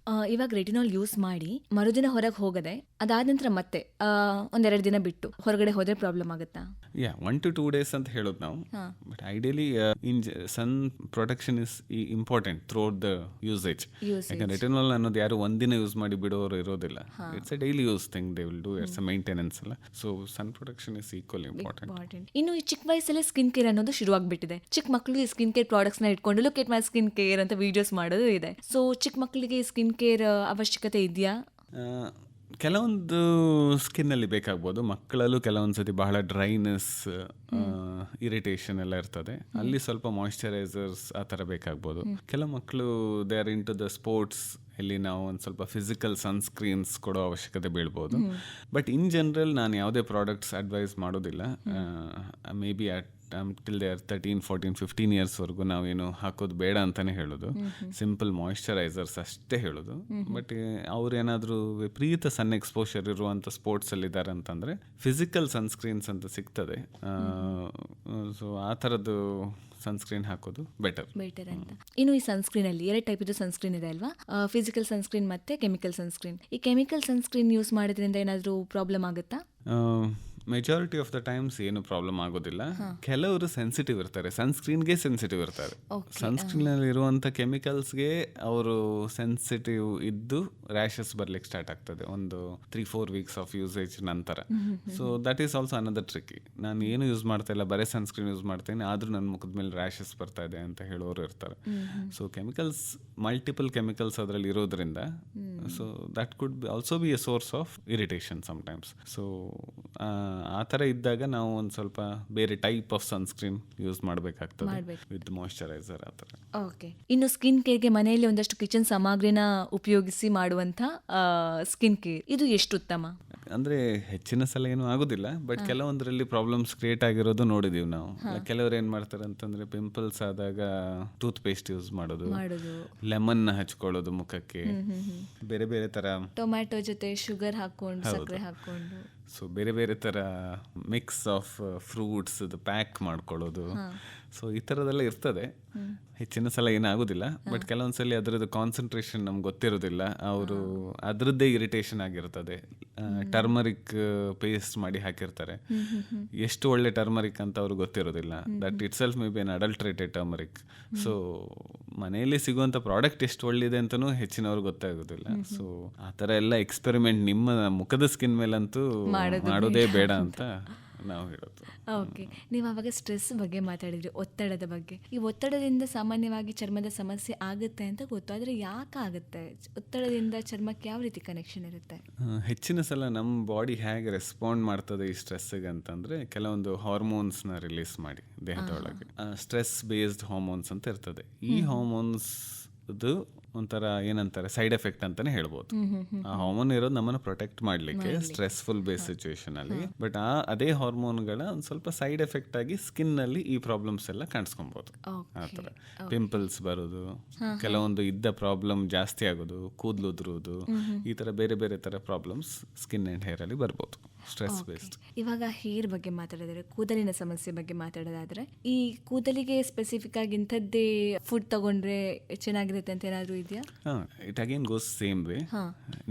ಇವಾಗ ರೆಟಿನಾಲ್ ಯೂಸ್ ಮಾಡಿ ಮರುದಿನ ಹೊರಗೆ ಹೋಗದೆ ಅದಾದ ನಂತರ ಮತ್ತೆ 1-2 ದಿನ ಬಿಟ್ಟು ಹೊರಗಡೆ ಹೋದ್ರೆ ಪ್ರಾಬ್ಲಮ್ ಆಗುತ್ತಾ? 1 to 2 days ಅಂತ ಹೇಳೋದು ನಾವು. But ideally sun protection is important throughout the usage. ಯಾಕಂದ್ರೆ ರೆಟಿನಾಲ್ ಅನ್ನೋದು ಯಾರು ಒಂದಿನ ಯೂಸ್ ಮಾಡಿ ಬಿಡೋರು ಇರೋದಿಲ್ಲ. It's a daily use thing they will do. It's a maintenance ಅಲ್ಲ. So sun protection is equally important. ಇನ್ನು ಈ ಚಿಕ್ಕ ವಯಸ್ಸಲ್ಲೇ ಸ್ಕಿನ್ ಕೇರ್ ಅನ್ನೋದು ಶುರುವಾಗ್ಬಿಟ್ಟಿದೆ. ಚಿಕ್ಕ ಮಕ್ಕಳು ಈ ಸ್ಕಿನ್ ಕೇರ್ ಪ್ರಾಡಕ್ಟ್ಸ್ ನ ಇಟ್ಕೊಂಡು look at my skin care ಅಂತ ವಿಡಿಯೋಸ್ ಮಾಡೋದು ಇದೆ. ಸೊ ಚಿಕ್ಕ ಮಕ್ಕಳಿಗೆ ಸ್ಕಿನ್ ಕೇರ್ ಅವಶ್ಯಕತೆ ಇದೆಯಾ? ಕೆಲವೊಂದು ಸ್ಕಿನ್ನಲ್ಲಿ ಬೇಕಾಗ್ಬೋದು. ಮಕ್ಕಳಲ್ಲೂ ಕೆಲವೊಂದು ಸತಿ ಬಹಳ ಡ್ರೈನೆಸ್, ಇರಿಟೇಷನ್ ಎಲ್ಲ ಇರ್ತದೆ. ಅಲ್ಲಿ ಸ್ವಲ್ಪ ಮಾಯಿಶ್ಚರೈಸರ್ಸ್ ಆ ಥರ ಬೇಕಾಗ್ಬೋದು. ಕೆಲವು ಮಕ್ಕಳು they are in to the sports, ಇಲ್ಲಿ ನಾವು ಒಂದು ಸ್ವಲ್ಪ ಫಿಸಿಕಲ್ ಸನ್ಸ್ಕ್ರೀನ್ಸ್ ಕೊಡೋ ಅವಶ್ಯಕತೆ ಬೀಳ್ಬೋದು. ಬಟ್ ಇನ್ ಜನರಲ್ ನಾನು ಯಾವುದೇ ಪ್ರಾಡಕ್ಟ್ಸ್ ಅಡ್ವೈಸ್ ಮಾಡೋದಿಲ್ಲ. May be till they are 13, 14, 15 ಇಯರ್ಸ್ವರೆಗೂ ನಾವೇನು ಹಾಕೋದು ಬೇಡ ಅಂತಲೇ ಹೇಳೋದು. ಸಿಂಪಲ್ ಮಾಯಿಶ್ಚರೈಸರ್ಸ್ ಅಷ್ಟೇ ಹೇಳೋದು. ಬಟ್ ಅವ್ರೇನಾದರೂ ವಿಪರೀತ ಸನ್ ಎಕ್ಸ್ಪೋಷರ್ ಇರುವಂಥ ಸ್ಪೋರ್ಟ್ಸಲ್ಲಿದ್ದಾರೆ ಅಂತಂದರೆ ಫಿಸಿಕಲ್ ಸನ್ಸ್ಕ್ರೀನ್ಸ್ ಅಂತ ಸಿಗ್ತದೆ. ಸೊ ಆ ಥರದ್ದು ಸನ್ಸ್ಕ್ರೀನ್ ಹಾಕೋದು ಬೆಟರ್ ಅಂತ. ಇನ್ನು ಈ ಸನ್ಸ್ಕ್ರೀನ್ ಅಲ್ಲಿ 2 ಟೈಪ್ ಇದು ಸನ್ಸ್ಕ್ರೀನ್ ಇದೆ ಅಲ್ವಾ? ಫಿಸಿಕಲ್ ಸನ್ಸ್ಕ್ರೀನ್ ಮತ್ತೆ ಕೆಮಿಕಲ್ ಸನ್ಸ್ಕ್ರೀನ್. ಈ ಕೆಮಿಕಲ್ ಸನ್ಸ್ಕ್ರೀನ್ ಯೂಸ್ ಮಾಡೋದ್ರಿಂದ ಏನಾದರೂ ಪ್ರಾಬ್ಲಮ್ ಆಗುತ್ತಾ? ಮೆಜಾರಿಟಿ ಆಫ್ ದ ಟೈಮ್ಸ್ ಏನು ಪ್ರಾಬ್ಲಮ್ ಆಗೋದಿಲ್ಲ. ಕೆಲವರು ಸೆನ್ಸಿಟಿವ್ ಇರ್ತಾರೆ, ಸನ್ಸ್ಕ್ರೀನ್ಗೆ ಸೆನ್ಸಿಟಿವ್ ಇರ್ತಾರೆ. ಸನ್ಸ್ಕ್ರೀನಲ್ಲಿ ಇರುವಂಥ ಕೆಮಿಕಲ್ಸ್ಗೆ ಅವರು ಸೆನ್ಸಿಟಿವ್ ಇದ್ದು ರ್ಯಾಷಸ್ ಬರ್ಲಿಕ್ಕೆ ಸ್ಟಾರ್ಟ್ ಆಗ್ತದೆ ಒಂದು 3-4 ವೀಕ್ಸ್ ಆಫ್ ಯೂಸೇಜ್ ನಂತರ. So that is also another tricky. ನಾನು ಏನು ಯೂಸ್ ಮಾಡ್ತಾ ಇಲ್ಲ, ಬರೀ ಸನ್ಸ್ಕ್ರೀನ್ ಯೂಸ್ ಮಾಡ್ತೇನೆ, ಆದರೂ ನನ್ನ ಮುಖದ ಮೇಲೆ ರ್ಯಾಷಸ್ ಬರ್ತಾ ಇದೆ ಅಂತ ಹೇಳೋರು ಇರ್ತಾರೆ. ಸೊ ಕೆಮಿಕಲ್ಸ್, ಮಲ್ಟಿಪಲ್ ಕೆಮಿಕಲ್ಸ್ ಅದರಲ್ಲಿ ಇರೋದ್ರಿಂದ so that could also be A source of irritation sometimes. So ಆ ಥರ ಇದ್ದಾಗ ನಾವು ಒಂದು ಸ್ವಲ್ಪ ಬೇರೆ ಟೈಪ್ ಆಫ್ ಸನ್ಸ್ಕ್ರೀನ್ ಯೂಸ್ ಮಾಡಬೇಕಾಗ್ತದೆ ವಿತ್ ಮಾಯಿಶ್ಚರೈಸರ್ ಆ ಥರ. ಓಕೆ. ಇನ್ನು ಸ್ಕಿನ್ ಕೇರ್ಗೆ ಮನೆಯಲ್ಲಿ ಒಂದಷ್ಟು ಕಿಚನ್ ಸಾಮಗ್ರಿನ ಉಪಯೋಗಿಸಿ ಮಾಡುವಂಥ ಸ್ಕಿನ್ ಕೇರ್ ಇದು ಎಷ್ಟು ಉತ್ತಮ? ಅಂದರೆ ಹೆಚ್ಚಿನ ಸಲ ಏನೂ ಆಗೋದಿಲ್ಲ. ಬಟ್ ಕೆಲವೊಂದರಲ್ಲಿ ಪ್ರಾಬ್ಲಮ್ಸ್ ಕ್ರಿಯೇಟ್ ಆಗಿರೋದು ನೋಡಿದೀವಿ ನಾವು. ಕೆಲವರು ಏನು ಮಾಡ್ತಾರೆ ಅಂತಂದರೆ ಪಿಂಪಲ್ಸ್ ಆದಾಗ ಟೂತ್ ಪೇಸ್ಟ್ ಯೂಸ್ ಮಾಡೋದು, ಲೆಮನ್ ಹಚ್ಕೊಳ್ಳೋದು ಮುಖಕ್ಕೆ, ಬೇರೆ ಬೇರೆ ಥರ ಟೊಮ್ಯಾಟೊ ಜೊತೆ ಶುಗರ್ ಹಾಕೊಂಡು ಸಕ್ಕರೆ ಹಾಕೊಂಡು, ಸೊ ಬೇರೆ ಬೇರೆ ಥರ ಮಿಕ್ಸ್ ಆಫ್ ಫ್ರೂಟ್ಸ್ ಪ್ಯಾಕ್ ಮಾಡ್ಕೊಳ್ಳೋದು. ಸೊ ಈ ಥರದೆಲ್ಲ ಇರ್ತದೆ. ಹೆಚ್ಚಿನ ಸಲ ಏನಾಗೋದಿಲ್ಲ. ಬಟ್ ಕೆಲವೊಂದ್ಸಲಿ ಅದರದ್ದು ಕಾನ್ಸಂಟ್ರೇಷನ್ ನಮ್ಗೆ ಗೊತ್ತಿರೋದಿಲ್ಲ. ಅವರು ಅದರದ್ದೇ ಇರಿಟೇಷನ್ ಆಗಿರ್ತದೆ. ಟರ್ಮರಿಕ್ ಪೇಸ್ಟ್ ಮಾಡಿ ಹಾಕಿರ್ತಾರೆ. ಎಷ್ಟು ಒಳ್ಳೆ ಟರ್ಮರಿಕ್ ಅಂತ ಅವ್ರಿಗೆ ಗೊತ್ತಿರೋದಿಲ್ಲ. That it self may be an adulterated turmeric. So ಮನೆಯಲ್ಲಿ ಸಿಗುವಂಥ ಪ್ರಾಡಕ್ಟ್ ಎಷ್ಟು ಒಳ್ಳಿದೆ ಅಂತಲೂ ಹೆಚ್ಚಿನವ್ರಿಗೆ ಗೊತ್ತಾಗೋದಿಲ್ಲ. ಸೊ ಆ ಥರ ಎಲ್ಲ ಎಕ್ಸ್ಪೆರಿಮೆಂಟ್ ನಿಮ್ಮ ಮುಖದ ಸ್ಕಿನ್ ಮೇಲಂತೂ ಮಾಡೋದೇ ಬೇಡ ಅಂತ ನಾವು ಹೇಳೋದು. ಓಕೆ. ನೀವು ಆವಾಗ ಸ್ಟ್ರೆಸ್ ಬಗ್ಗೆ ಮಾತಾಡಿದ್ರಿ, ಒತ್ತಡದ ಬಗ್ಗೆ. ಈ ಒತ್ತಡದಿಂದ ಸಾಮಾನ್ಯವಾಗಿ ಚರ್ಮದ ಸಮಸ್ಯೆ ಆಗುತ್ತೆ ಅಂತ ಗೊತ್ತು, ಆದರೆ ಯಾಕೆ ಆಗುತ್ತೆ? ಒತ್ತಡದಿಂದ ಚರ್ಮಕ್ಕೆ ಯಾವ ರೀತಿ ಕನೆಕ್ಷನ್ ಇರುತ್ತೆ? ಹೆಚ್ಚಿನ ಸಲ ನಮ್ಮ ಬಾಡಿ ಹೇಗೆ ರೆಸ್ಪಾಂಡ್ ಮಾಡ್ತದೆ ಈ ಸ್ಟ್ರೆಸ್ಸಿಗೆ ಅಂತಂದರೆ ಕೆಲವೊಂದು ಹಾರ್ಮೋನ್ಸ್ನ ರಿಲೀಸ್ ಮಾಡಿ ದೇಹದೊಳಗೆ. ಸ್ಟ್ರೆಸ್ ಬೇಸ್ಡ್ ಹಾರ್ಮೋನ್ಸ್ ಅಂತ ಇರ್ತದೆ. ಈ ಹಾರ್ಮೋನ್ಸ್ ಒಂಥರ ಏನಂತಾರೆ ಸೈಡ್ ಎಫೆಕ್ಟ್ ಅಂತಾನೆ ಹೇಳ್ಬೋದು. ಆ ಹಾರ್ಮೋನ್ ಇರೋದು ನಮ್ಮನ್ನು ಪ್ರೊಟೆಕ್ಟ್ ಮಾಡಲಿಕ್ಕೆ ಸ್ಟ್ರೆಸ್ಫುಲ್ ಬೇಸ್ ಸಿಚುವೇಶನ್ ಅಲ್ಲಿ. ಬಟ್ ಅದೇ ಹಾರ್ಮೋನ್ಗಳ ಒಂದು ಸ್ವಲ್ಪ ಸೈಡ್ ಎಫೆಕ್ಟ್ ಆಗಿ ಸ್ಕಿನ್ ನಲ್ಲಿ ಈ ಪ್ರಾಬ್ಲಮ್ಸ್ ಎಲ್ಲ ಕಾಣಿಸ್ಕೊಬಹುದು. ಆ ಥರ ಪಿಂಪಲ್ಸ್ ಬರೋದು, ಕೆಲವೊಂದು ಇದ್ದ ಪ್ರಾಬ್ಲಮ್ ಜಾಸ್ತಿ ಆಗೋದು, ಕೂದಲು ಉದುರುವುದು, ಈ ತರ ಬೇರೆ ಬೇರೆ ತರ ಪ್ರಾಬ್ಲಮ್ಸ್ ಸ್ಕಿನ್ ಅಂಡ್ ಹೇರ್ ಅಲ್ಲಿ ಬರ್ಬೋದು ಸ್ಟ್ರೆಸ್ ಬೇಸ್ಡ್. ಇವಾಗ ಹೇರ್ ಬಗ್ಗೆ ಮಾತಾಡಿದ್ರೆ, ಕೂದಲಿನ ಸಮಸ್ಯೆ ಬಗ್ಗೆ ಮಾತಾಡೋದಾದ್ರೆ, ಈ ಕೂದಲಿಗೆ ಸ್ಪೆಸಿಫಿಕ್ ಆಗಿ ಇಂಥದ್ದೇ ಫುಡ್ ತಗೊಂಡ್ರೆ ಚೆನ್ನಾಗಿರುತ್ತೆ ಅಂತ ಏನಾದ್ರು ಇದೆಯಾ? It again goes same way.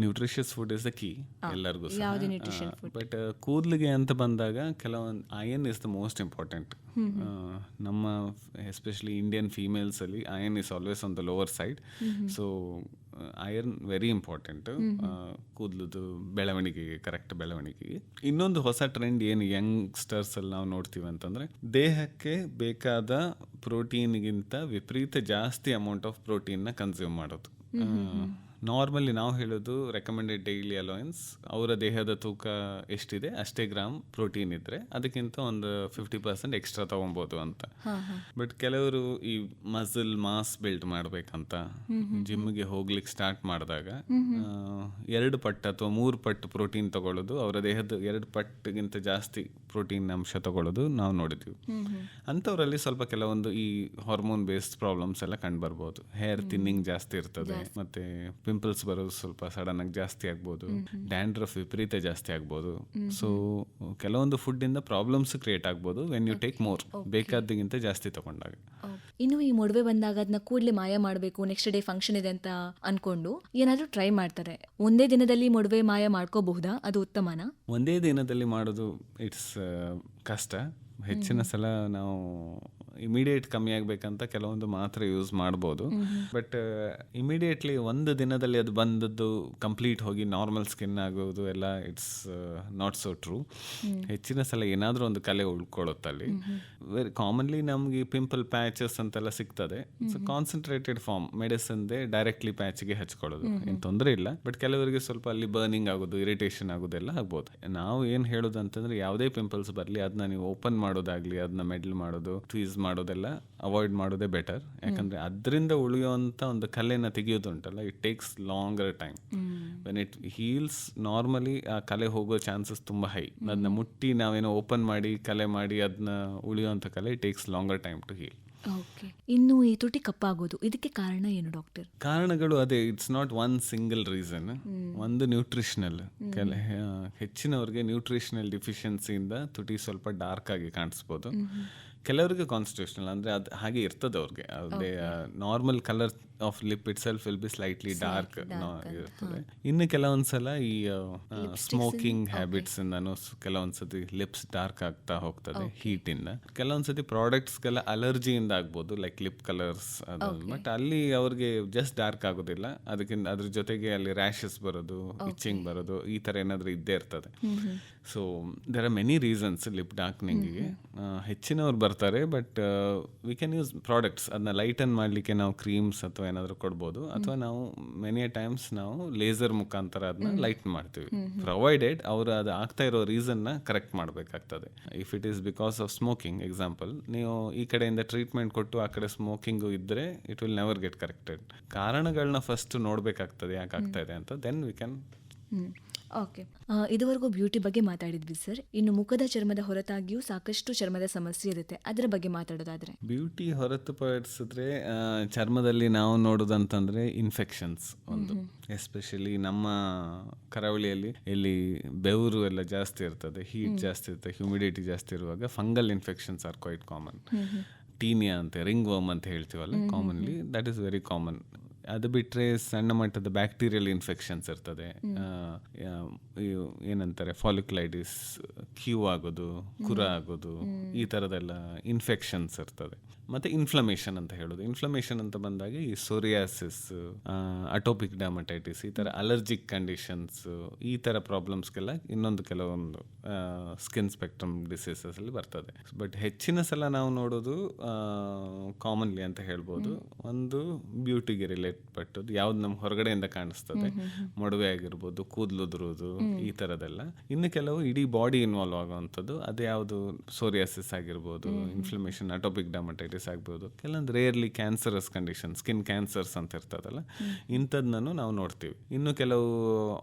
Nutritious food is the key ಎಲ್ಲರಿಗೂ. ಬಟ್ ಕೂದಲಿಗೆ ಅಂತ ಬಂದಾಗ ಕೆಲವೊಂದು iron is the most important. ನಮ್ಮ ಎಸ್ಪೆಷಲಿ ಇಂಡಿಯನ್ ಫೀಮೇಲ್ಸ್ ಅಲ್ಲಿ iron is always on the lower side. So iron very important ಕೂದಲದು ಬೆಳವಣಿಗೆಗೆ, ಕರೆಕ್ಟ್ ಬೆಳವಣಿಗೆಗೆ. ಇನ್ನೊಂದು ಹೊಸ ಟ್ರೆಂಡ್ ಏನು ಯಂಗ್ಸ್ಟರ್ಸ್ ಅಲ್ಲಿ ನಾವು ನೋಡ್ತೀವಿ ಅಂತಂದ್ರೆ, ದೇಹಕ್ಕೆ ಬೇಕಾದ ಪ್ರೋಟೀನ್ಗಿಂತ ವಿಪರೀತ ಜಾಸ್ತಿ ಅಮೌಂಟ್ ಆಫ್ ಪ್ರೋಟೀನ್ನ ಕನ್ಸ್ಯೂಮ್ ಮಾಡೋದು. ನಾರ್ಮಲಿ ನಾವು ಹೇಳೋದು ರೆಕಮೆಂಡೆಡ್ ಡೈಲಿ ಅಲೋಯನ್ಸ್, ಅವರ ದೇಹದ ತೂಕ ಎಷ್ಟಿದೆ ಅಷ್ಟೇ ಗ್ರಾಮ್ ಪ್ರೋಟೀನ್ ಇದ್ರೆ ಅದಕ್ಕಿಂತ ಒಂದು 50% ಎಕ್ಸ್ಟ್ರಾ ತಗೊಬೋದು ಅಂತ. ಬಟ್ ಕೆಲವರು ಈ ಮಸಲ್ ಮಾಸ್ ಬಿಲ್ಡ್ ಮಾಡ್ಬೇಕಂತ ಜಿಮ್ಗೆ ಹೋಗ್ಲಿಕ್ಕೆ ಸ್ಟಾರ್ಟ್ ಮಾಡಿದಾಗ 2 ಪಟ್ಟು ಅಥವಾ 3 ಪಟ್ಟು ಪ್ರೋಟೀನ್ ತಗೊಳ್ಳೋದು, ಅವರ ದೇಹದ 2 ಪಟ್ಟಿಗಿಂತ ಜಾಸ್ತಿ ಪ್ರೋಟೀನ್ ಅಂಶ ತಗೊಳ್ಳೋದು ನಾವು ನೋಡಿದ್ವಿ. ಅಂಥವ್ರಲ್ಲಿ ಸ್ವಲ್ಪ ಕೆಲವೊಂದು ಈ ಹಾರ್ಮೋನ್ ಬೇಸ್ಡ್ ಪ್ರಾಬ್ಲಮ್ಸ್ ಎಲ್ಲ ಕಂಡು ಬರ್ಬೋದು. ಹೇರ್ ಥಿನ್ನಿಂಗ್ ಜಾಸ್ತಿ ಇರ್ತದೆ, ಮತ್ತೆ ಪಿಂಪಲ್ಸ್ ಬರೋದು ಸ್ವಲ್ಪ ಸಡನ್ ಆಗಿ ಜಾಸ್ತಿ ಆಗ್ಬೋದು, ಡ್ಯಾಂಡ್ರಫ್ ವಿಪರೀತ ಜಾಸ್ತಿ ಆಗ್ಬೋದು. ಸೊ ಕೆಲವೊಂದು ಫುಡ್ ಇಂದ ಪ್ರಾಬ್ಲಮ್ಸ್ ಕ್ರಿಯೇಟ್ ಆಗ್ಬೋದು ವೆನ್ ಯು ಟೇಕ್ ಮೋರ್, ಬೇಕಾದಕ್ಕಿಂತ ಜಾಸ್ತಿ ತಗೊಂಡಾಗ. ಇನ್ನು ಈ ಮೊಡವೆ ಬಂದಾಗ ಅದನ್ನ ಕೂಡಲೇ ಮಾಯ ಮಾಡಬೇಕು, ನೆಕ್ಸ್ಟ್ ಡೇ ಫಂಕ್ಷನ್ ಇದೆ ಅಂತ ಅನ್ಕೊಂಡು ಏನಾದ್ರೂ ಟ್ರೈ ಮಾಡ್ತಾರೆ. ಒಂದೇ ದಿನದಲ್ಲಿ ಮೊಡವೆ ಮಾಯ ಮಾಡ್ಕೋಬಹುದಾ? ಅದು ಉತ್ತಮನಾ? ಒಂದೇ ದಿನದಲ್ಲಿ ಮಾಡೋದು ಇಟ್ಸ್ ಕಷ್ಟ. ಹೆಚ್ಚಿನ ಸಲ ನಾವು ಇಮಿಡಿಯೇಟ್ ಕಮ್ಮಿ ಆಗಬೇಕಂತ ಕೆಲವೊಂದು ಮಾತ್ರ ಯೂಸ್ ಮಾಡ್ಬೋದು. ಬಟ್ ಇಮಿಡಿಯೇಟ್ಲಿ ಒಂದು ದಿನದಲ್ಲಿ ಅದು ಬಂದದ್ದು ಕಂಪ್ಲೀಟ್ ಹೋಗಿ ನಾರ್ಮಲ್ ಸ್ಕಿನ್ ಆಗೋದು ಎಲ್ಲ ಇಟ್ಸ್ ನಾಟ್ ಸೋ ಟ್ರೂ. ಹೆಚ್ಚಿನ ಸಲ ಏನಾದರೂ ಒಂದು ಕಲೆ ಉಳ್ಕೊಳ್ಳುತ್ತಲ್ಲಿ. ವೆರಿ ಕಾಮನ್ಲಿ ನಮಗೆ ಪಿಂಪಲ್ ಪ್ಯಾಚಸ್ ಅಂತೆಲ್ಲ ಸಿಗ್ತದೆ. ಸೊ ಕಾನ್ಸಂಟ್ರೇಟೆಡ್ ಫಾರ್ಮ್ ಮೆಡಿಸಿನ್ದೇ ಡೈರೆಕ್ಟ್ಲಿ ಪ್ಯಾಚ್ಗೆ ಹಚ್ಕೊಳ್ಳೋದು ಏನು ತೊಂದರೆ ಇಲ್ಲ. ಬಟ್ ಕೆಲವರಿಗೆ ಸ್ವಲ್ಪ ಅಲ್ಲಿ ಬರ್ನಿಂಗ್ ಆಗೋದು, ಇರಿಟೇಷನ್ ಆಗೋದೆಲ್ಲ ಆಗ್ಬೋದು. ನಾವು ಏನು ಹೇಳೋದು ಅಂತಂದ್ರೆ ಯಾವುದೇ ಪಿಂಪಲ್ಸ್ ಬರಲಿ ಅದನ್ನ ನೀವು ಓಪನ್ ಮಾಡೋದಾಗ್ಲಿ, ಅದನ್ನ ಮೆಡಲ್ ಮಾಡೋದು, ಟ್ವೀಸ್ ಮಾಡೋದೆಲ್ಲ ಅವಾಯ್ಡ್ ಮಾಡೋದೇ ಬೆಟರ್. ಯಾಕಂದ್ರೆ ಅದರಿಂದ ಉಳಿಯುವಂಥ ಒಂದು ಕಲೆನ ತೆಗೆಯೋದುಂಟಲ್ಲ, it takes longer time. When it heals normally ಆ ಕಲೆ ಹೋಗೋ ಚಾನ್ಸಸ್ ತುಂಬ ಹೈ. ಅದನ್ನ ಮುಟ್ಟಿ ನಾವೇನೋ ಓಪನ್ ಮಾಡಿ ಕಲೆ ಮಾಡಿ ಅದನ್ನ ಉಳಿಯುವಂಥ ಕಲೆ it takes longer time to heal. Okay. ಇನ್ನು ಈ ತುಟಿ ಕಪ್ಪಾಗೋದು, ಇದಕ್ಕೆ ಕಾರಣ ಏನು ಡಾಕ್ಟರ್? ಕಾರಣಗಳು ಅದೇ, it's not one single reason. ಒಂದು ನ್ಯೂಟ್ರಿಷನಲ್, ಹೆಚ್ಚಿನವ್ರಿಗೆ ನ್ಯೂಟ್ರಿಷನಲ್ ಡಿಫಿಷಿಯನ್ಸಿಯಿಂದ ತುಟಿ ಸ್ವಲ್ಪ ಡಾರ್ಕ್ ಆಗಿ ಕಾಣಿಸ್ಬೋದು. ಕೆಲವರಿಗೆ ಕಾನ್ಸ್ಟಿಟ್ಯೂಷನಲ್, ಅಂದರೆ ಅದು ಹಾಗೆ ಇರ್ತದೆ ಅವ್ರಿಗೆ. ಅದೇ normal colour of lip it self will be slightly dark ಇರ್ತದೆ. ಇನ್ನು ಕೆಲವೊಂದ್ಸಲ ಈ ಸ್ಮೋಕಿಂಗ್ ಹ್ಯಾಬಿಟ್ಸ್ ಇಂದನೂ ಕೆಲವೊಂದ್ಸತಿ ಲಿಪ್ಸ್ ಡಾರ್ಕ್ ಆಗ್ತಾ ಹೋಗ್ತದೆ ಹೀಟ್ ಇಂದ. ಕೆಲವೊಂದ್ಸತಿ ಪ್ರಾಡಕ್ಟ್ಸ್ಗೆಲ್ಲ ಅಲರ್ಜಿಯಿಂದ ಆಗ್ಬೋದು, ಲೈಕ್ ಲಿಪ್ ಕಲರ್ಸ್ ಅದು. ಬಟ್ ಅಲ್ಲಿ ಅವ್ರಿಗೆ ಜಸ್ಟ್ ಡಾರ್ಕ್ ಆಗೋದಿಲ್ಲ, ಅದಕ್ಕಿಂತ ಅದ್ರ ಜೊತೆಗೆ ಅಲ್ಲಿ ರ್ಯಾಷಸ್ ಬರೋದು, ಇಚ್ಚಿಂಗ್ ಬರೋದು, ಈ ಥರ ಏನಾದರೂ ಇದ್ದೇ ಇರ್ತದೆ. So there are many reasons lip ಡಾರ್ಕ್ನಿಂಗಿಗೆ. ಹೆಚ್ಚಿನವ್ರು ಬರ್ತಾರೆ, but we can use products. ಅದನ್ನ ಲೈಟನ್ ಮಾಡಲಿಕ್ಕೆ ನಾವು ಕ್ರೀಮ್ಸ್ ಅಥವಾ ಏನಾದರೂ ಕೊಡ್ಬೋದು, ಅಥವಾ ನಾವು ಮೆನಿ ಟೈಮ್ಸ್ ನಾವು ಲೇಸರ್ ಮುಖಾಂತರ ಅದನ್ನ ಲೈಟ್ ಮಾಡ್ತೀವಿ, ಪ್ರೊವೈಡೆಡ್ ಅವರು ಅದು ಆಗ್ತಾ ಇರೋ ರೀಸನ್ನ ಕರೆಕ್ಟ್ ಮಾಡಬೇಕಾಗ್ತದೆ. If it is because of smoking example, ನೀವು ಈ ಕಡೆಯಿಂದ ಟ್ರೀಟ್ಮೆಂಟ್ ಕೊಟ್ಟು ಆ ಕಡೆ ಸ್ಮೋಕಿಂಗು ಇದ್ದರೆ it will never get corrected. ಕಾರಣಗಳನ್ನ ಫಸ್ಟ್ ನೋಡಬೇಕಾಗ್ತದೆ ಯಾಕೆ ಆಗ್ತಾ ಇದೆ ಅಂತ, ದೆನ್ ವಿ ಕ್ಯಾನ್. ಓಕೆ. ಇದುವರೆಗೂ ಬ್ಯೂಟಿ ಬಗ್ಗೆ ಮಾತಾಡಿದ್ವಿ ಸರ್. ಇನ್ನು ಮುಖದ ಚರ್ಮದ ಹೊರತಾಗಿಯೂ ಸಾಕಷ್ಟು ಚರ್ಮದ ಸಮಸ್ಯೆ ಇರುತ್ತೆ, ಅದರ ಬಗ್ಗೆ ಮಾತಾಡೋದಾದ್ರೆ? ಬ್ಯೂಟಿ ಹೊರತುಪಡಿಸಿದ್ರೆ ಚರ್ಮದಲ್ಲಿ ನಾವು ನೋಡೋದಂತಂದ್ರೆ ಇನ್ಫೆಕ್ಷನ್ಸ್ ಒಂದು, ಎಸ್ಪೆಷಲಿ ನಮ್ಮ ಕರಾವಳಿಯಲ್ಲಿ ಇಲ್ಲಿ ಬೆವರು ಎಲ್ಲ ಜಾಸ್ತಿ ಇರ್ತದೆ, ಹೀಟ್ ಜಾಸ್ತಿ ಇರ್ತದೆ, ಹ್ಯೂಮಿಡಿಟಿ ಜಾಸ್ತಿ ಇರುವಾಗ fungal infections are quite common. Tinea ಅಂತ, ರಿಂಗ್ ವರ್ಮ್ ಅಂತ ಹೇಳ್ತೀವಲ್ಲ commonly, that is very common. ಅದು ಬಿಟ್ಟರೆ ಸಣ್ಣ ಮಟ್ಟದ ಬ್ಯಾಕ್ಟೀರಿಯಲ್ ಇನ್ಫೆಕ್ಷನ್ಸ್ ಇರ್ತದೆ, ಏನಂತಾರೆ ಫಾಲಿಕ್ಯುಲೈಟಿಸ್, ಕ್ಯೂ ಆಗೋದು, ಕುರ ಆಗೋದು, ಈ ಥರದೆಲ್ಲ ಇನ್ಫೆಕ್ಷನ್ಸ್ ಇರ್ತದೆ. ಮತ್ತು ಇನ್ಫ್ಲಮೇಷನ್ ಅಂತ ಹೇಳೋದು. ಇನ್ಫ್ಲಮೇಷನ್ ಅಂತ ಬಂದಾಗ ಈ ಸೋರಿಯಾಸಿಸ್, ಅಟೋಪಿಕ್ ಡರ್ಮಟೈಟಿಸ್, ಈ ಥರ ಅಲರ್ಜಿಕ್ ಕಂಡೀಷನ್ಸ್, ಈ ಥರ ಪ್ರಾಬ್ಲಮ್ಸ್ಗೆಲ್ಲ ಇನ್ನೊಂದು ಕೆಲವೊಂದು ಸ್ಕಿನ್ ಸ್ಪೆಕ್ಟ್ರಮ್ ಡಿಸೀಸಲ್ಲಿ ಬರ್ತದೆ. ಬಟ್ ಹೆಚ್ಚಿನ ಸಲ ನಾವು ನೋಡೋದು ಕಾಮನ್ಲಿ ಅಂತ ಹೇಳ್ಬೋದು, ಒಂದು ಬ್ಯೂಟಿಗೆ ರಿಲೇಟ್ ಪಟ್ಟದ್ದು ಯಾವ್ದು ನಮ್ಗೆ ಹೊರಗಡೆಯಿಂದ ಕಾಣಿಸ್ತದೆ, ಮೊಡವೆ ಆಗಿರ್ಬೋದು, ಕೂದಲುದುರೋದು, ಈ ಥರದೆಲ್ಲ. ಇನ್ನು ಕೆಲವು ಇಡೀ ಬಾಡಿ ಇನ್ವಾಲ್ವ್ ಆಗುವಂಥದ್ದು, ಅದು ಯಾವುದು ಸೋರಿಯಾಸಿಸ್ ಆಗಿರ್ಬೋದು, ಇನ್ಫ್ಲಮೇಷನ್, ಅಟೋಪಿಕ್ ಡರ್ಮಟೈಟಿಸ್ ಆಗ್ಬೋದು, ಕೆಲವೊಂದು rarely cancerous condition, skin cancers ಅಂತ ಇರ್ತದಲ್ಲ, ಇಂಥದ್ದನ್ನು ನಾವು ನೋಡ್ತೀವಿ. ಇನ್ನು ಕೆಲವು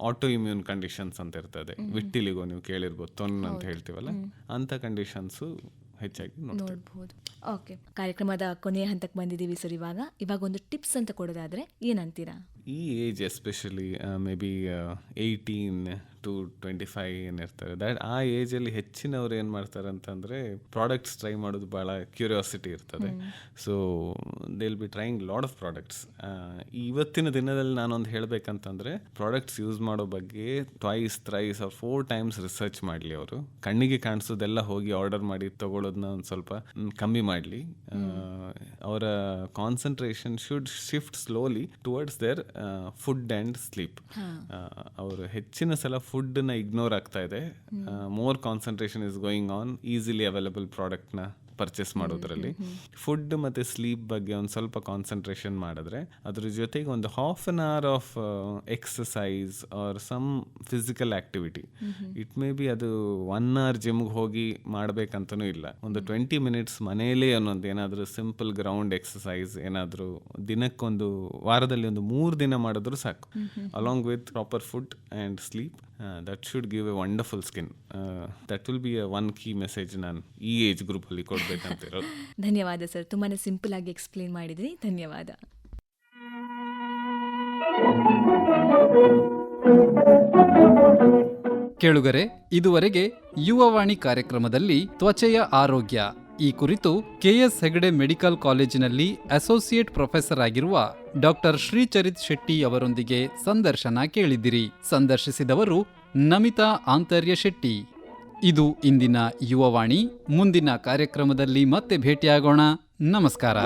ಆಟೋ ಇಮ್ಯೂನ್ ಕಂಡೀಷನ್ಸ್ ಅಂತ ಇರ್ತದೆ, ವಿಟ್ಟಿಲಿಗೋ ನೀವು ಕೇಳಿರ್ಬೋದು, ತೊನ್ ಅಂತ ಹೇಳ್ತೀವಲ್ಲ, ಅಂಥ ಕಂಡೀಷನ್ಸು ಹೆಚ್ಚಾಗಿ ನೋಡ್ಬೋದು. ಓಕೆ. ಕಾರ್ಯಕ್ರಮದ ಕೊನೆಯ ಹಂತಕ್ಕೆ ಬಂದಿದ್ದೀವಿ ಸರ್. ಇವಾಗ ಒಂದು ಟಿಪ್ಸ್ ಅಂತ ಕೊಡೋದಾದ್ರೆ ಏನಂತೀರಾ? ಈ age especially may be 18 to 25 ಏನಿರ್ತಾರೆ, ದಟ್ ಆ ಏಜಲ್ಲಿ ಹೆಚ್ಚಿನವ್ರು ಏನು ಮಾಡ್ತಾರೆ ಅಂತಂದರೆ ಪ್ರಾಡಕ್ಟ್ಸ್ ಟ್ರೈ ಮಾಡೋದು ಭಾಳ ಕ್ಯೂರಿಯಾಸಿಟಿ ಇರ್ತದೆ. So they will be trying lot of products. ಇವತ್ತಿನ ದಿನದಲ್ಲಿ ನಾನೊಂದು ಹೇಳಬೇಕಂತಂದರೆ, ಪ್ರಾಡಕ್ಟ್ಸ್ ಯೂಸ್ ಮಾಡೋ ಬಗ್ಗೆ twice, thrice or 4 times research ಮಾಡಲಿ. ಅವರು ಕಣ್ಣಿಗೆ ಕಾಣಿಸೋದೆಲ್ಲ ಹೋಗಿ ಆರ್ಡರ್ ಮಾಡಿ ತಗೊಳ್ಳೋದನ್ನ ಒಂದು ಸ್ವಲ್ಪ ಕಮ್ಮಿ ಮಾಡಲಿ. ಅವರ concentration should shift slowly towards their food and sleep. ಅವರು ಹೆಚ್ಚಿನ ಸಲ ಫುಡ್ನ ಇಗ್ನೋರ್ ಆಗ್ತಾ ಇದೆ. More concentration is going on easily available ಪ್ರಾಡಕ್ಟ್ನ ಪರ್ಚೇಸ್ ಮಾಡೋದ್ರಲ್ಲಿ. ಫುಡ್ ಮತ್ತು ಸ್ಲೀಪ್ ಬಗ್ಗೆ ಒಂದು ಸ್ವಲ್ಪ ಕಾನ್ಸಂಟ್ರೇಷನ್ ಮಾಡಿದ್ರೆ, ಅದ್ರ ಜೊತೆಗೆ ಒಂದು half an hour of exercise or some physical activity, it may be ಅದು 1 hour ಜಿಮ್ಗೆ ಹೋಗಿ ಮಾಡಬೇಕಂತನೂ ಇಲ್ಲ, ಒಂದು 20 minutes ಮನೆಯಲ್ಲೇ ಅನ್ನೋದು ಏನಾದರೂ ಸಿಂಪಲ್ ಗ್ರೌಂಡ್ ಎಕ್ಸಸೈಸ್ ಏನಾದರೂ ದಿನಕ್ಕೊಂದು, ವಾರದಲ್ಲಿ ಒಂದು 3 ದಿನ ಮಾಡಿದ್ರು ಸಾಕು, along with proper food and sleep. That should give A wonderful skin. That will be one key message ನಾನು ಈ ಏಜ್ ಗ್ರೂಪಲ್ಲಿ ಕೊಡಬೇಕಂತಿರೋದು. ಧನ್ಯವಾದ ಸರ್, ತುಂಬಾ ಸಿಂಪಲ್ ಆಗಿ ಎಕ್ಸ್ಪ್ಲೇನ್ ಮಾಡಿದ್ರಿ. ಧನ್ಯವಾದ. ಕೇಳುಗರೆ, ಇದುವರೆಗೆ ಯುವವಾಣಿ ಕಾರ್ಯಕ್ರಮದಲ್ಲಿ ತ್ವಚೆಯ ಆರೋಗ್ಯ ಈ ಕುರಿತು ಕೆಎಸ್ ಹೆಗಡೆ ಮೆಡಿಕಲ್ ಕಾಲೇಜಿನಲ್ಲಿ ಅಸೋಸಿಯೇಟ್ ಪ್ರೊಫೆಸರ್ ಆಗಿರುವ ಡಾಕ್ಟರ್ ಶ್ರೀಚರಿತ್ ಶೆಟ್ಟಿ ಅವರೊಂದಿಗೆ ಸಂದರ್ಶನ ಕೇಳಿದಿರಿ. ಸಂದರ್ಶಿಸಿದವರು ನಮಿತಾ ಆಂತರ್ಯ ಶೆಟ್ಟಿ. ಇದು ಇಂದಿನ ಯುವವಾಣಿ. ಮುಂದಿನ ಕಾರ್ಯಕ್ರಮದಲ್ಲಿ ಮತ್ತೆ ಭೇಟಿಯಾಗೋಣ. ನಮಸ್ಕಾರ.